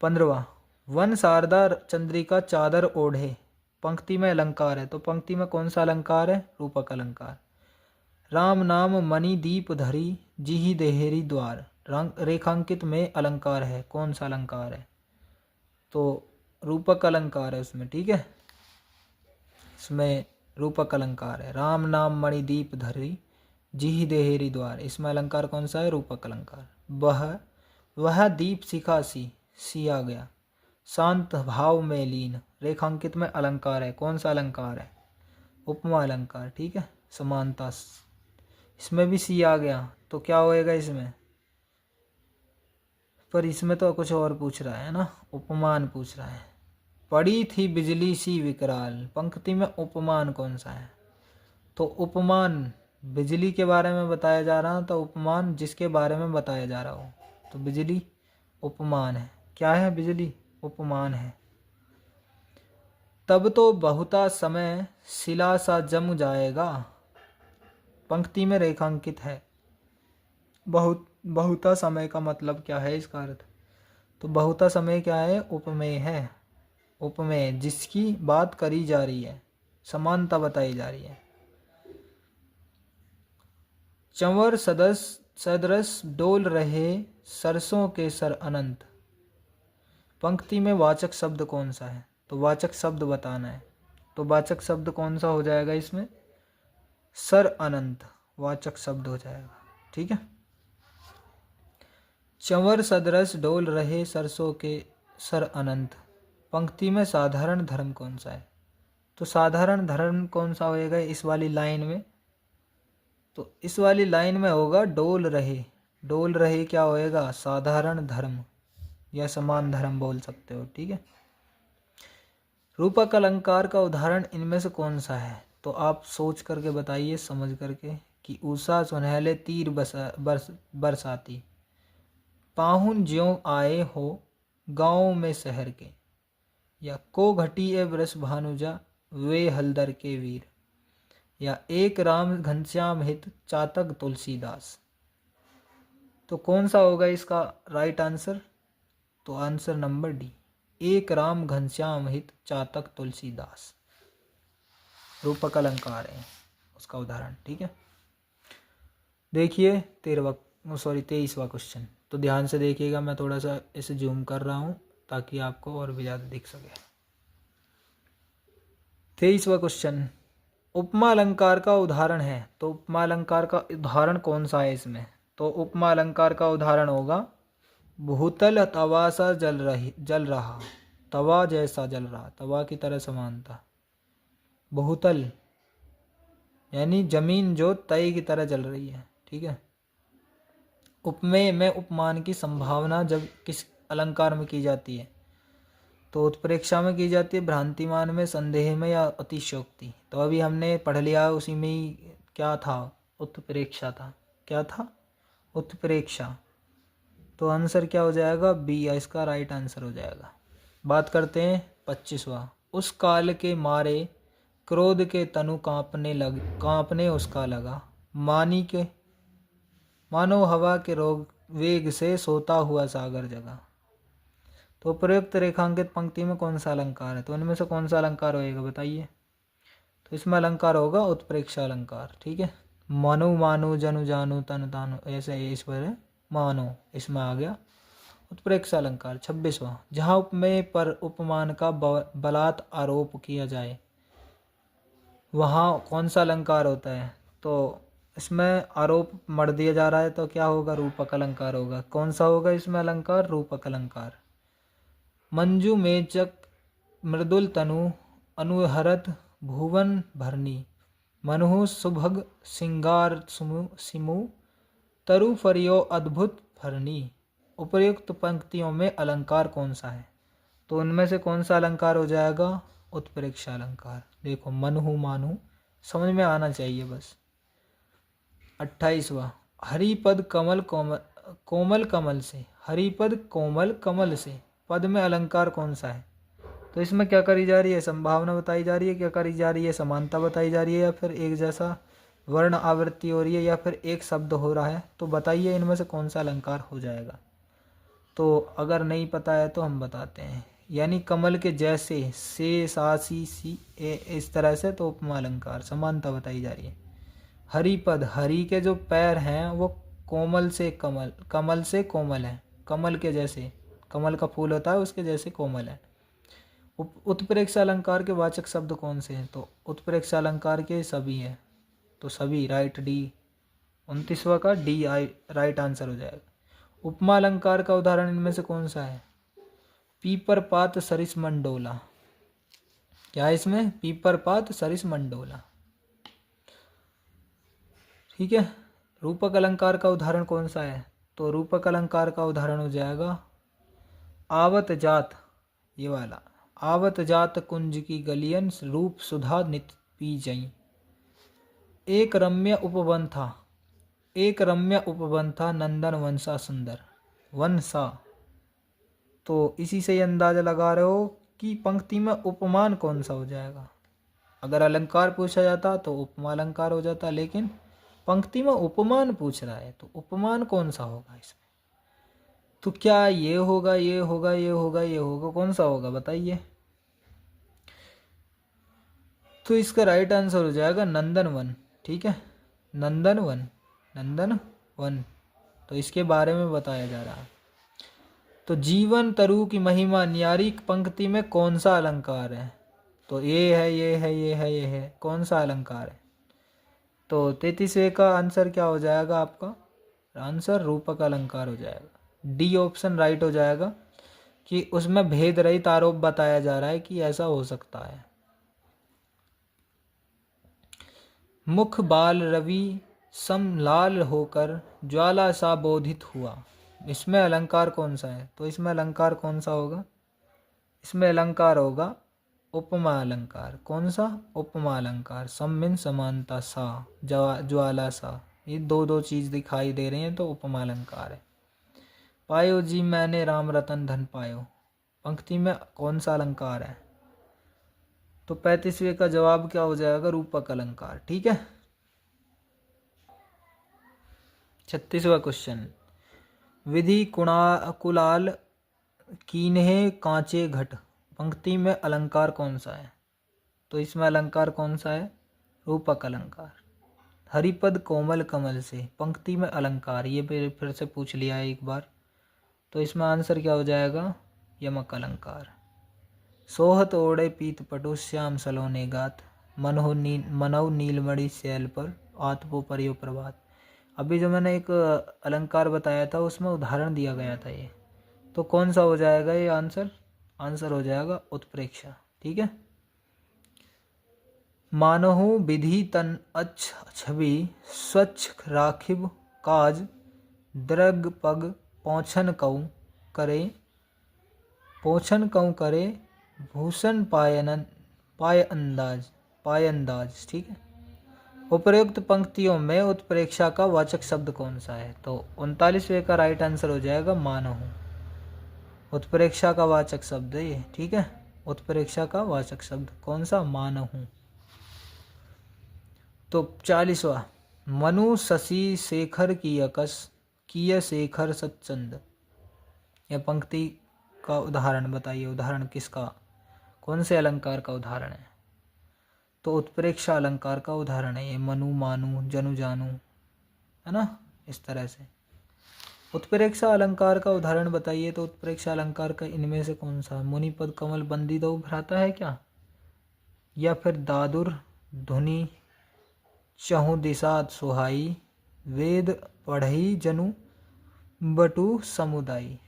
15वां, वन शारदा चंद्रिका चादर ओढ़े, पंक्ति में अलंकार है। तो पंक्ति में कौन सा अलंकार है? रूपक अलंकार। राम नाम मणि दीप धरी, जिहि देहेरी द्वार, रेखांकित में अलंकार है। कौन सा अलंकार है? तो रूपक अलंकार है उसमें। ठीक है, इसमें रूपक अलंकार है। राम नाम मणि दीप धरी, जिहि देहेरी द्वार, इसमें अलंकार कौन सा है? रूपक अलंकार। वह दीप शिखा सी आ गया, शांत भाव में लीन, रेखांकित में अलंकार है। कौन सा अलंकार है? उपमा अलंकार। ठीक है, समानता, इसमें भी सी आ गया, तो क्या होएगा इसमें? पर इसमें तो कुछ और पूछ रहा है ना, उपमान पूछ रहा है। पड़ी थी बिजली सी विकराल, पंक्ति में उपमान कौन सा है? तो उपमान बिजली के बारे में बताया जा रहा, तो उपमान जिसके बारे में बताया जा रहा हो, तो बिजली उपमान है। क्या है? बिजली उपमान है। तब तो बहुता समय शिला सा जम जाएगा, पंक्ति में रेखांकित है। बहुता समय का मतलब क्या है? इसका अर्थ, तो बहुता समय क्या है? उपमेय है। उपमेय जिसकी बात करी जा रही है, समानता बताई जा रही है। चंवर सदरस डोल रहे सरसों के सर अनंत, पंक्ति में वाचक शब्द कौन सा है? तो वाचक शब्द बताना है। तो वाचक शब्द कौन सा हो जाएगा इसमें? सर अनंत वाचक शब्द हो जाएगा। ठीक है, चंवर सदरस डोल रहे सरसों के सर अनंत, पंक्ति में साधारण धर्म कौन सा है? तो साधारण धर्म कौन सा होएगा इस वाली लाइन में? तो इस वाली लाइन में होगा डोल रहे। डोल रहे क्या होएगा? साधारण धर्म या समान धर्म बोल सकते हो। ठीक है, रूपक अलंकार का उदाहरण इनमें से कौन सा है? तो आप सोच करके बताइए, समझ करके, कि उषा सुनहले तीर बरसाती, पाहुन ज्यों आए हो गाँव में शहर के, या को घटी ए वृष भानुजा वे हलदर के वीर, या एक राम घनश्याम हित चातक तुलसीदास। तो कौन सा होगा इसका राइट आंसर? तो आंसर नंबर डी, एक राम घनश्याम हित चातक तुलसीदास, रूपक अलंकार है उसका उदाहरण। ठीक है, देखिए 23वां क्वेश्चन, तो ध्यान से देखिएगा, मैं थोड़ा सा इसे जूम कर रहा हूँ ताकि आपको और भी ज़्यादा दिख सके। 23वां क्वेश्चन, उपमा अलंकार का उदाहरण है, तो उपमा अलंकार का उदाहरण कौन सा है इसमें? तो उपमा अलंकार का उदाहरण होगा भूतल तवा सा जल रहा, तवा जैसा जल रहा, तवा की तरह समानता। भूतल यानी जमीन जो तय की तरह जल रही है, ठीक है। उपमेय में उपमान की संभावना जब किस अलंकार में की जाती है? तो उत्प्रेक्षा में की जाती है, भ्रांतिमान में, संदेह में, या अतिशयोक्ति। तो अभी हमने पढ़ लिया उसी में ही, क्या था? उत्प्रेक्षा था। क्या था? उत्प्रेक्षा। तो आंसर क्या हो जाएगा? बी, इसका राइट आंसर हो जाएगा। बात करते हैं 25वां, उस काल के मारे क्रोध के तनु कांपने उसका लगा, मानो हवा के रोग वेग से सोता हुआ सागर जगा। तो प्रयुक्त रेखांकित पंक्ति में कौन सा अलंकार है? तो इनमें से कौन सा अलंकार होएगा बताइए? तो इसमें अलंकार होगा उत्प्रेक्षा अलंकार, ठीक है। मनु मानु जनु जानु तनु तानु, ऐसे इस पर मानो, इसमें आ गया उत्प्रेक्षा अलंकार। 26वां, जहाँ उपमेय पर उपमान का बलात् आरोप किया जाए वहाँ कौन सा अलंकार होता है? तो इसमें आरोप मढ़ दिया जा रहा है तो क्या होगा? रूपक अलंकार होगा। कौन सा होगा इसमें अलंकार? रूपक अलंकार। मंजू मेचक मृदुल तनु अनुहरत भुवन भरनी, मनुहु सुभग सिंगार सिमु तरु फरियो अद्भुत भरनी। उपर्युक्त पंक्तियों में अलंकार कौन सा है? तो उनमें से कौन सा अलंकार हो जाएगा? उत्प्रेक्षा अलंकार। देखो मनुहु मानु समझ में आना चाहिए बस। 28वां, हरिपद कोमल कमल से, हरिपद कोमल कमल से, पद में अलंकार कौन सा है? तो इसमें क्या करी जा रही है? संभावना बताई जा रही है, क्या करी जा रही है? समानता बताई जा रही है, या फिर एक जैसा वर्ण आवृत्ति हो रही है, या फिर एक शब्द हो रहा है? तो बताइए इनमें से कौन सा अलंकार हो जाएगा? तो अगर नहीं पता है तो हम बताते हैं, यानी कमल के जैसे, से सा सी सी ए, इस तरह से, तो उपमा अलंकार, समानता बताई जा रही है। हरिपद, हरि के जो पैर हैं वो कोमल से कमल से कोमल है, कमल के जैसे, कमल का फूल होता है उसके जैसे कोमल है। उत्प्रेक्षा अलंकार के वाचक शब्द कौन से हैं? तो उत्प्रेक्षा अलंकार के सभी हैं, तो सभी, राइट, डी। 29वां का डी राइट आंसर हो जाएगा। उपमा अलंकार का उदाहरण इनमें से कौन सा है? पीपर पात सरिस मंडोला। क्या है इसमें? पीपर पात सरिस मंडोला, ठीक है। रूपक अलंकार का उदाहरण कौन सा है? तो रूपक अलंकार का उदाहरण हो जाएगा आवत जात, ये वाला, आवत जात कुंज की गलियन रूप सुधा नित पी जई। एक रम्य उपवन था, एक रम्य उपवन था, नंदन वंशा सुंदर, वंशा। तो इसी से ये अंदाजा लगा रहे हो कि पंक्ति में उपमान कौन सा हो जाएगा। अगर अलंकार पूछा जाता तो उपमा अलंकार हो जाता, लेकिन पंक्ति में उपमान पूछ रहा है तो उपमान कौन सा होगा इसमें? तो क्या ये होगा, ये होगा, ये होगा, ये होगा, कौन सा होगा बताइए? तो इसका राइट आंसर हो जाएगा नंदन वन, ठीक है। नंदन वन, नंदन वन, तो इसके बारे में बताया जा रहा है। तो जीवन तरु की महिमा न्यारी पंक्ति में कौन सा अलंकार है? तो ये है, ये है, ये है, ये है, कौन सा अलंकार है? तो 33वें का आंसर क्या हो जाएगा आपका? आंसर रूपक अलंकार हो जाएगा। डी ऑप्शन राइट हो जाएगा कि उसमें भेद रहित आरोप बताया जा रहा है कि ऐसा हो सकता है। मुख बाल रवि समलाल होकर ज्वाला सा बोधित हुआ, इसमें अलंकार कौन सा है? तो इसमें अलंकार कौन सा होगा? इसमें अलंकार होगा उपमा अलंकार। कौन सा? उपमा अलंकार। सम समानता, सा ज्वाला सा, ये दो दो चीज दिखाई दे रही हैं तो उपमा अलंकार है। पायो जी मैंने राम रतन धन पायो, पंक्ति में कौन सा अलंकार है? तो 35वें का जवाब क्या हो जाएगा? रूपक अलंकार, ठीक है। 36वां क्वेश्चन, विधि कुलाल कीन्हे कांचे घट, पंक्ति में अलंकार कौन सा है? तो इसमें अलंकार कौन सा है? रूपक अलंकार। हरिपद कोमल कमल से, पंक्ति में अलंकार, ये फिर से पूछ लिया है एक बार, तो इसमें आंसर क्या हो जाएगा, यमक अलंकार। सोहत ओढ़े पीत पटु श्याम सलोने गात, मनौ नीलमणि शैल पर आतपो परियो प्रभात। अभी जो मैंने एक अलंकार बताया था उसमें उदाहरण दिया गया था ये, तो कौन सा हो जाएगा ये आंसर, आंसर हो जाएगा उत्प्रेक्षा। ठीक है। मानहु विधि तन अच्छ छवि, स्वच्छ राखिब काज, द्रग पग पोछन कऊ करे, पोछन कऊ करे, भूषण पायंदाज। ठीक है। उपरोक्त पंक्तियों में उत्प्रेक्षा का वाचक शब्द कौन सा है, तो 39वें का राइट आंसर हो जाएगा मानहु। उत्प्रेक्षा का वाचक शब्द है ये। ठीक है। उत्प्रेक्षा का वाचक शब्द कौन सा, मानहु। तो 40वां, मनु शशि शेखर की यकस, किय शेखर सच्चंद। यह पंक्ति का उदाहरण बताइए, उदाहरण किसका, कौन से अलंकार का उदाहरण है, तो उत्प्रेक्षा अलंकार का उदाहरण है ये। मनु मानु जनु जानू, है ना, इस तरह से। उत्प्रेक्षा अलंकार का उदाहरण बताइए, तो उत्प्रेक्षा अलंकार का इनमें से कौन सा, मुनिपद कमल बंदी दो भ्राता है क्या, या फिर दादुर धुनि चहु दिशा सुहाई, वेद पढ़ई जनु बटु समुदायी,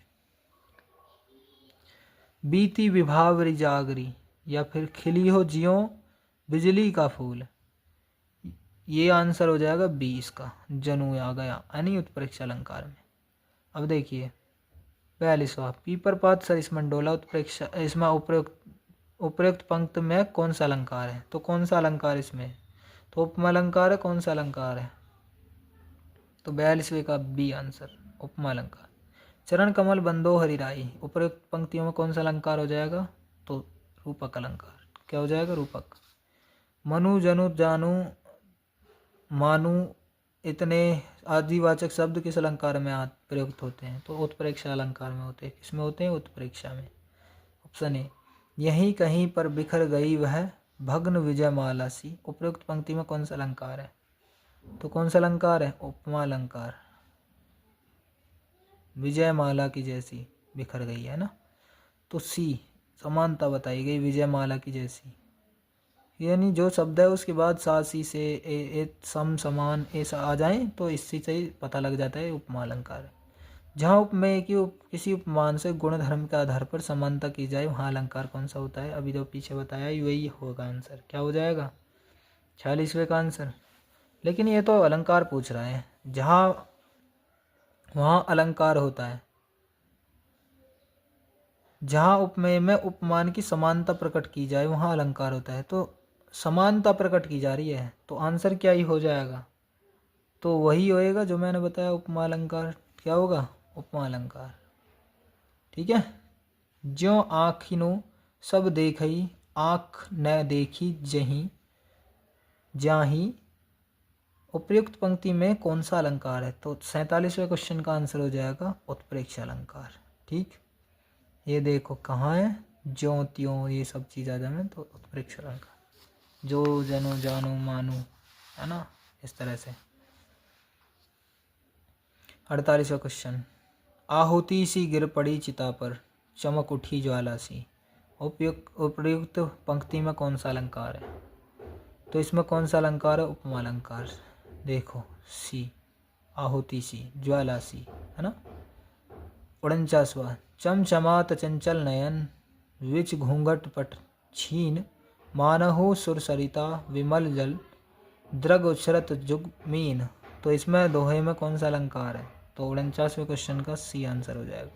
बीती विभावरी जागरी, या फिर खिली हो जियो बिजली का फूल। ये आंसर हो जाएगा 20 का, जनु आ गया यानी उत्प्रेक्षा अलंकार में। अब देखिए 42वां, पीपर पात सरिस मंडोला, उत्प्रेक्षा, इसमें उपयुक्त पंक्त में कौन सा अलंकार है, तो कौन सा अलंकार इसमें, तो उपमा अलंकार है, कौन सा अलंकार है, तो 42वें का बी आंसर, उपमा अलंकार। चरण कमल बंदो हरिराई, उपयुक्त पंक्तियों में कौन सा अलंकार हो जाएगा, तो रूपक अलंकार। क्या हो जाएगा, रूपक। मनु जनु जानू मानु इतने आदिवाचक शब्द किस अलंकार में प्रयुक्त होते हैं, तो उत्प्रेक्षा अलंकार में होते हैं। किसमें होते हैं, उत्प्रेक्षा में। ऑप्शन ए, यहीं कहीं पर बिखर गई वह भग्न विजय माला सी। उपयुक्त पंक्ति में कौन सा अलंकार है, तो कौन सा अलंकार है, उपमा अलंकार। विजय माला की जैसी बिखर गई है ना, तो सी, समानता बताई गई विजय माला की जैसी, यानी जो शब्द है उसके बाद सासी से ए सम समान ऐसा आ जाए तो इससे से पता लग जाता है उपमा अलंकार। जहाँ उपमेय की किसी उपमान से गुण धर्म के आधार पर समानता की जाए वहाँ अलंकार कौन सा होता है, अभी जो पीछे बताया वही होगा आंसर। क्या हो जाएगा, 46वें का आंसर। लेकिन ये तो अलंकार पूछ रहा है, जहाँ वहाँ अलंकार होता है, जहाँ उपमेय में उपमान की समानता प्रकट की जाए वहाँ अलंकार होता है, तो समानता प्रकट की जा रही है, तो आंसर क्या ही हो जाएगा, तो वही होएगा जो मैंने बताया, उपमा अलंकार। क्या होगा, उपमा अलंकार। ठीक है। ज्यों आँखिनो सब देखई, आँख न देखी जहीं जाही। उपयुक्त पंक्ति में कौन सा अलंकार है, तो 47वें क्वेश्चन का आंसर हो जाएगा उत्प्रेक्षा अलंकार। ठीक, ये देखो कहाँ है, ज्यों त्यों ये सब चीज़ आ जाए तो उत्प्रेक्षा अलंकार। जो जनो जानो मानो, है ना, इस तरह से। 48वां क्वेश्चन, आहुति सी गिर पड़ी चिता पर, चमक उठी ज्वाला सी। उपयुक्त पंक्ति में कौन सा अलंकार है, तो इसमें कौन सा अलंकार है, उपमा अलंकार। देखो सी, आहुति सी, ज्वाला सी, है ना। 49वां, चमचमात चंचल नयन, विच घूंघट पट छीन, मानहु सुर सरिता विमल जल, द्रग उछरत जुग मीन। तो इसमें दोहे में कौन सा अलंकार है, तो 49वें क्वेश्चन का सी आंसर हो जाएगा।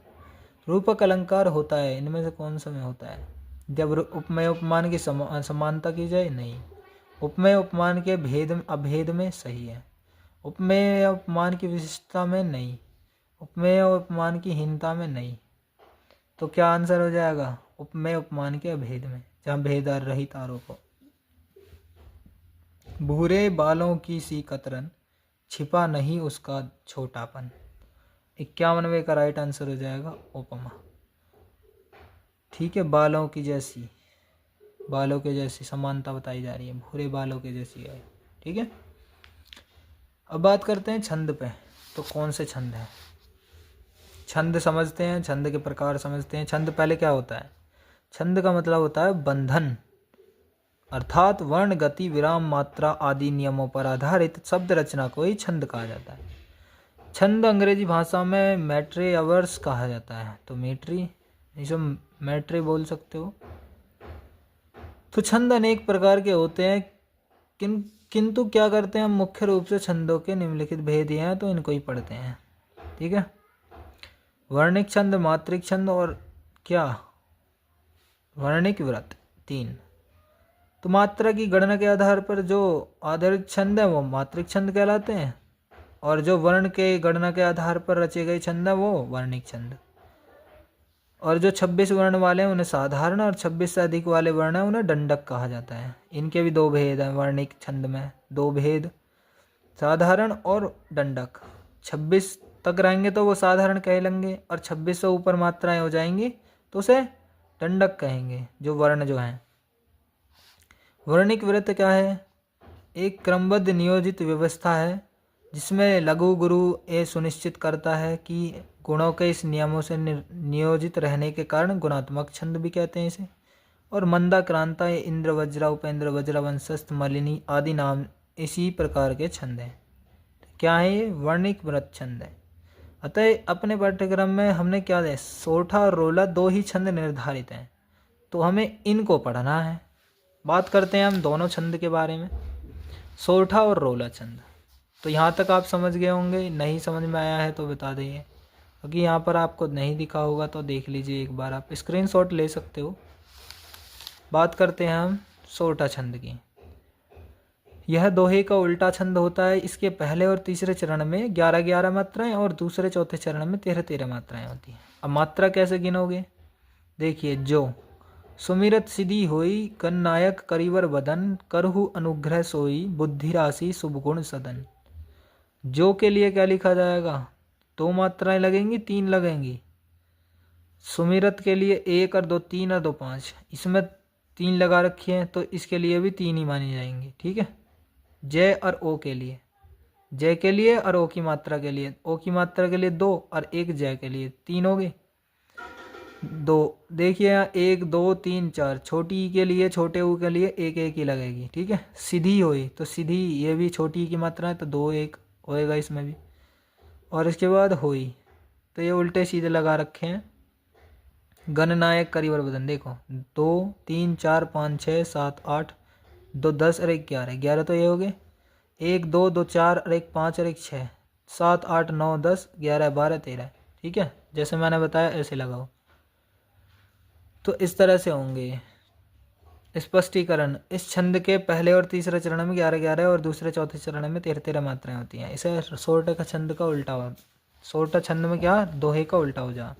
रूपक अलंकार होता है, इनमें से कौन सा में होता है, जब उपमेय उपमान की समानता की जाए, नहीं। उपमेय उपमान के भेद अभेद में सही है, उपमेय उपमान की विशिष्टता में नहीं, उपमेय उपमान की हीनता में नहीं। तो क्या आंसर हो जाएगा, उपमेय उपमान के अभेद में, जहाँ भेद रहित आरोप हो। भूरे बालों की सी कतरन, छिपा नहीं उसका छोटापन। 51वें का राइट आंसर हो जाएगा उपमा। ठीक है, बालों की जैसी, बालों के जैसी समानता बताई जा रही है, भूरे बालों के जैसी है। ठीक है। अब बात करते हैं छंद पे। तो कौन से छंद हैं? छंद समझते हैं, छंद के प्रकार समझते हैं। छंद पहले क्या होता है? छंद का मतलब होता है बंधन, अर्थात वर्ण, गति, विराम, मात्रा आदि नियमों पर आधारित शब्द रचना को ही छंद कहा जाता है। छंद अंग्रेजी भाषा में मैट्री अवर्स कहा जाता है। तो मेट्री, इसे मैट्री बोल सकते हो। तो छंद अनेक प्रकार के होते हैं, किंतु क्या करते हैं हम, मुख्य रूप से छंदों के निम्नलिखित भेद हैं, तो इनको ही पढ़ते हैं। ठीक है, वर्णिक छंद, मात्रिक छंद और क्या वर्णिक व्रत, 3। तो मात्रा की गणना के आधार पर जो आधारित छंद है वो मात्रिक छंद कहलाते हैं, और जो वर्ण के गणना के आधार पर रचे गए छंद है वो वर्णिक छंद। और जो 26 वर्ण वाले हैं उन्हें साधारण, और 26 से अधिक वाले वर्ण हैं उन्हें दंडक कहा जाता है। इनके भी 2 भेद हैं वर्णिक छंद में, 2 भेद, साधारण और दंडक। 26 तक रहेंगे तो वो साधारण कहलेंगे, और 26 से ऊपर मात्राएं हो जाएंगी तो उसे दंडक कहेंगे, जो वर्ण जो हैं। वर्णिक वृत्त क्या है? एक क्रमबद्ध नियोजित व्यवस्था है जिसमें लघु गुरु ये सुनिश्चित करता है कि गुणों के इस नियमों से नियोजित रहने के कारण गुणात्मक छंद भी कहते हैं इसे। और मंदा, क्रांता, इंद्र, वज्रा, उपेंद्र, वज्र, वंशस्थ, मलिनी आदि नाम इसी प्रकार के छंद हैं। क्या है ये? वर्णिक वृत्त छंद है। अतः अपने पाठ्यक्रम में हमने क्या है, सोठा और रोला 2 ही छंद निर्धारित हैं, तो हमें इनको पढ़ना है। बात करते हैं हम दोनों छंद के बारे में, सोठा और रोला छंद। तो यहाँ तक आप समझ गए होंगे, नहीं समझ में आया है तो बता दीजिए, क्योंकि यहाँ पर आपको नहीं दिखा होगा तो देख लीजिए एक बार, आप स्क्रीनशॉट ले सकते हो। बात करते हैं हम सोठा छंद की। यह दोहे का उल्टा छंद होता है। इसके पहले और तीसरे चरण में 11-11 मात्राएं और दूसरे चौथे चरण में 13-13 मात्राएं होती हैं। अब मात्रा कैसे गिनोगे? देखिए, जो सुमिरत सिद्धि होई, कन नायक करीवर बदन, करहु अनुग्रह सोई, बुद्धि राशि शुभ गुण सदन। जो के लिए क्या लिखा जाएगा? 2 मात्राएं लगेंगी, 3 लगेंगी। सुमिरत के लिए 1 और 2, 3 और 2 5, इसमें 3 लगा रखी है तो इसके लिए भी 3 ही मानी जाएंगी। ठीक है, जय और ओ के लिए, जय के लिए और ओ की मात्रा के लिए, ओ की मात्रा के लिए 2 और 1 जय के लिए, 3 हो गए। 2 देखिए यहाँ 1 2 3 4, छोटी ई के लिए, छोटे ऊ के लिए 1 1 ही लगेगी। ठीक है, सीधी हुई तो सीधी, ये भी छोटी ई की मात्रा है तो 2 1 होएगा इसमें भी। और इसके बाद हुई तो ये उल्टे सीधे लगा रखे हैं। गणनायक करीबर बदन, देखो 2 3 4 5 6 7 8, 2 10 और 1 11, 11 तो ये हो गए। 1 2 2 4 और 1 5 और 1 6, 7 8 9 10 11 12 13। ठीक है, जैसे मैंने बताया ऐसे लगाओ। तो इस तरह से होंगे। स्पष्टीकरण, इस छंद के पहले और तीसरे चरण में 11-11 और दूसरे चौथे चरण में 13-13 मात्राएं होती हैं। इसे सोरठा का छंद का उल्टा हो, सोरठा छंद में क्या, दोहे का उल्टा हो जा।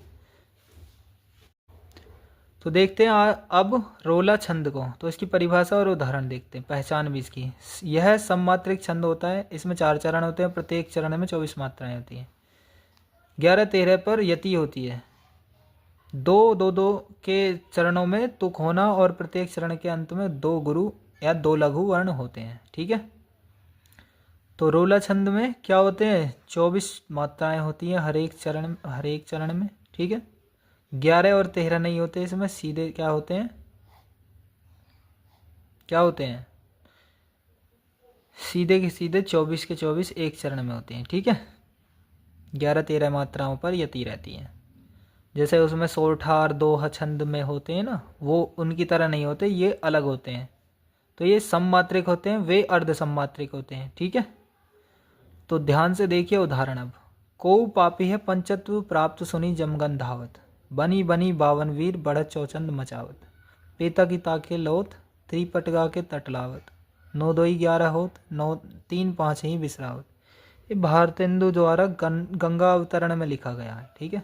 तो देखते हैं अब रोला छंद को। तो इसकी परिभाषा और उदाहरण देखते हैं, पहचान भी इसकी। यह सममात्रिक छंद होता है। इसमें 4 चरण होते हैं, प्रत्येक चरण में 24 मात्राएं होती हैं। 11-13 पर यति होती है। 2-2-2 के चरणों में तुक होना, और प्रत्येक चरण के अंत में 2 गुरु या 2 लघु वर्ण होते हैं। ठीक है, तो रोला छंद में क्या होते हैं, 24 मात्राएं होती हैं हर एक चरण में। ठीक है, 11 और 13 नहीं होते इसमें, सीधे क्या होते हैं, सीधे के सीधे 24 के 24 एक चरण में होते हैं। ठीक है, 11-13 मात्राओं पर यति रहती है। जैसे उसमें सोरठा और दोहा छंद में होते हैं ना, वो उनकी तरह नहीं होते, ये अलग होते हैं। तो ये सममात्रिक होते हैं, वे अर्ध सममात्रिक होते हैं। ठीक है, तो ध्यान से देखिए उदाहरण। अब को पापी है पंचत्व प्राप्त सुनी जमगन धावत, बनी बनी 52 वीर बढ़त चौचंद मचावत, पेता की ताके लोथ त्रिपटगा के तटलावत, 9 2 11 होत, 9 3 5 ही विसरावत। ये भारतेंदु द्वारा गंगा अवतरण में लिखा गया है। ठीक है,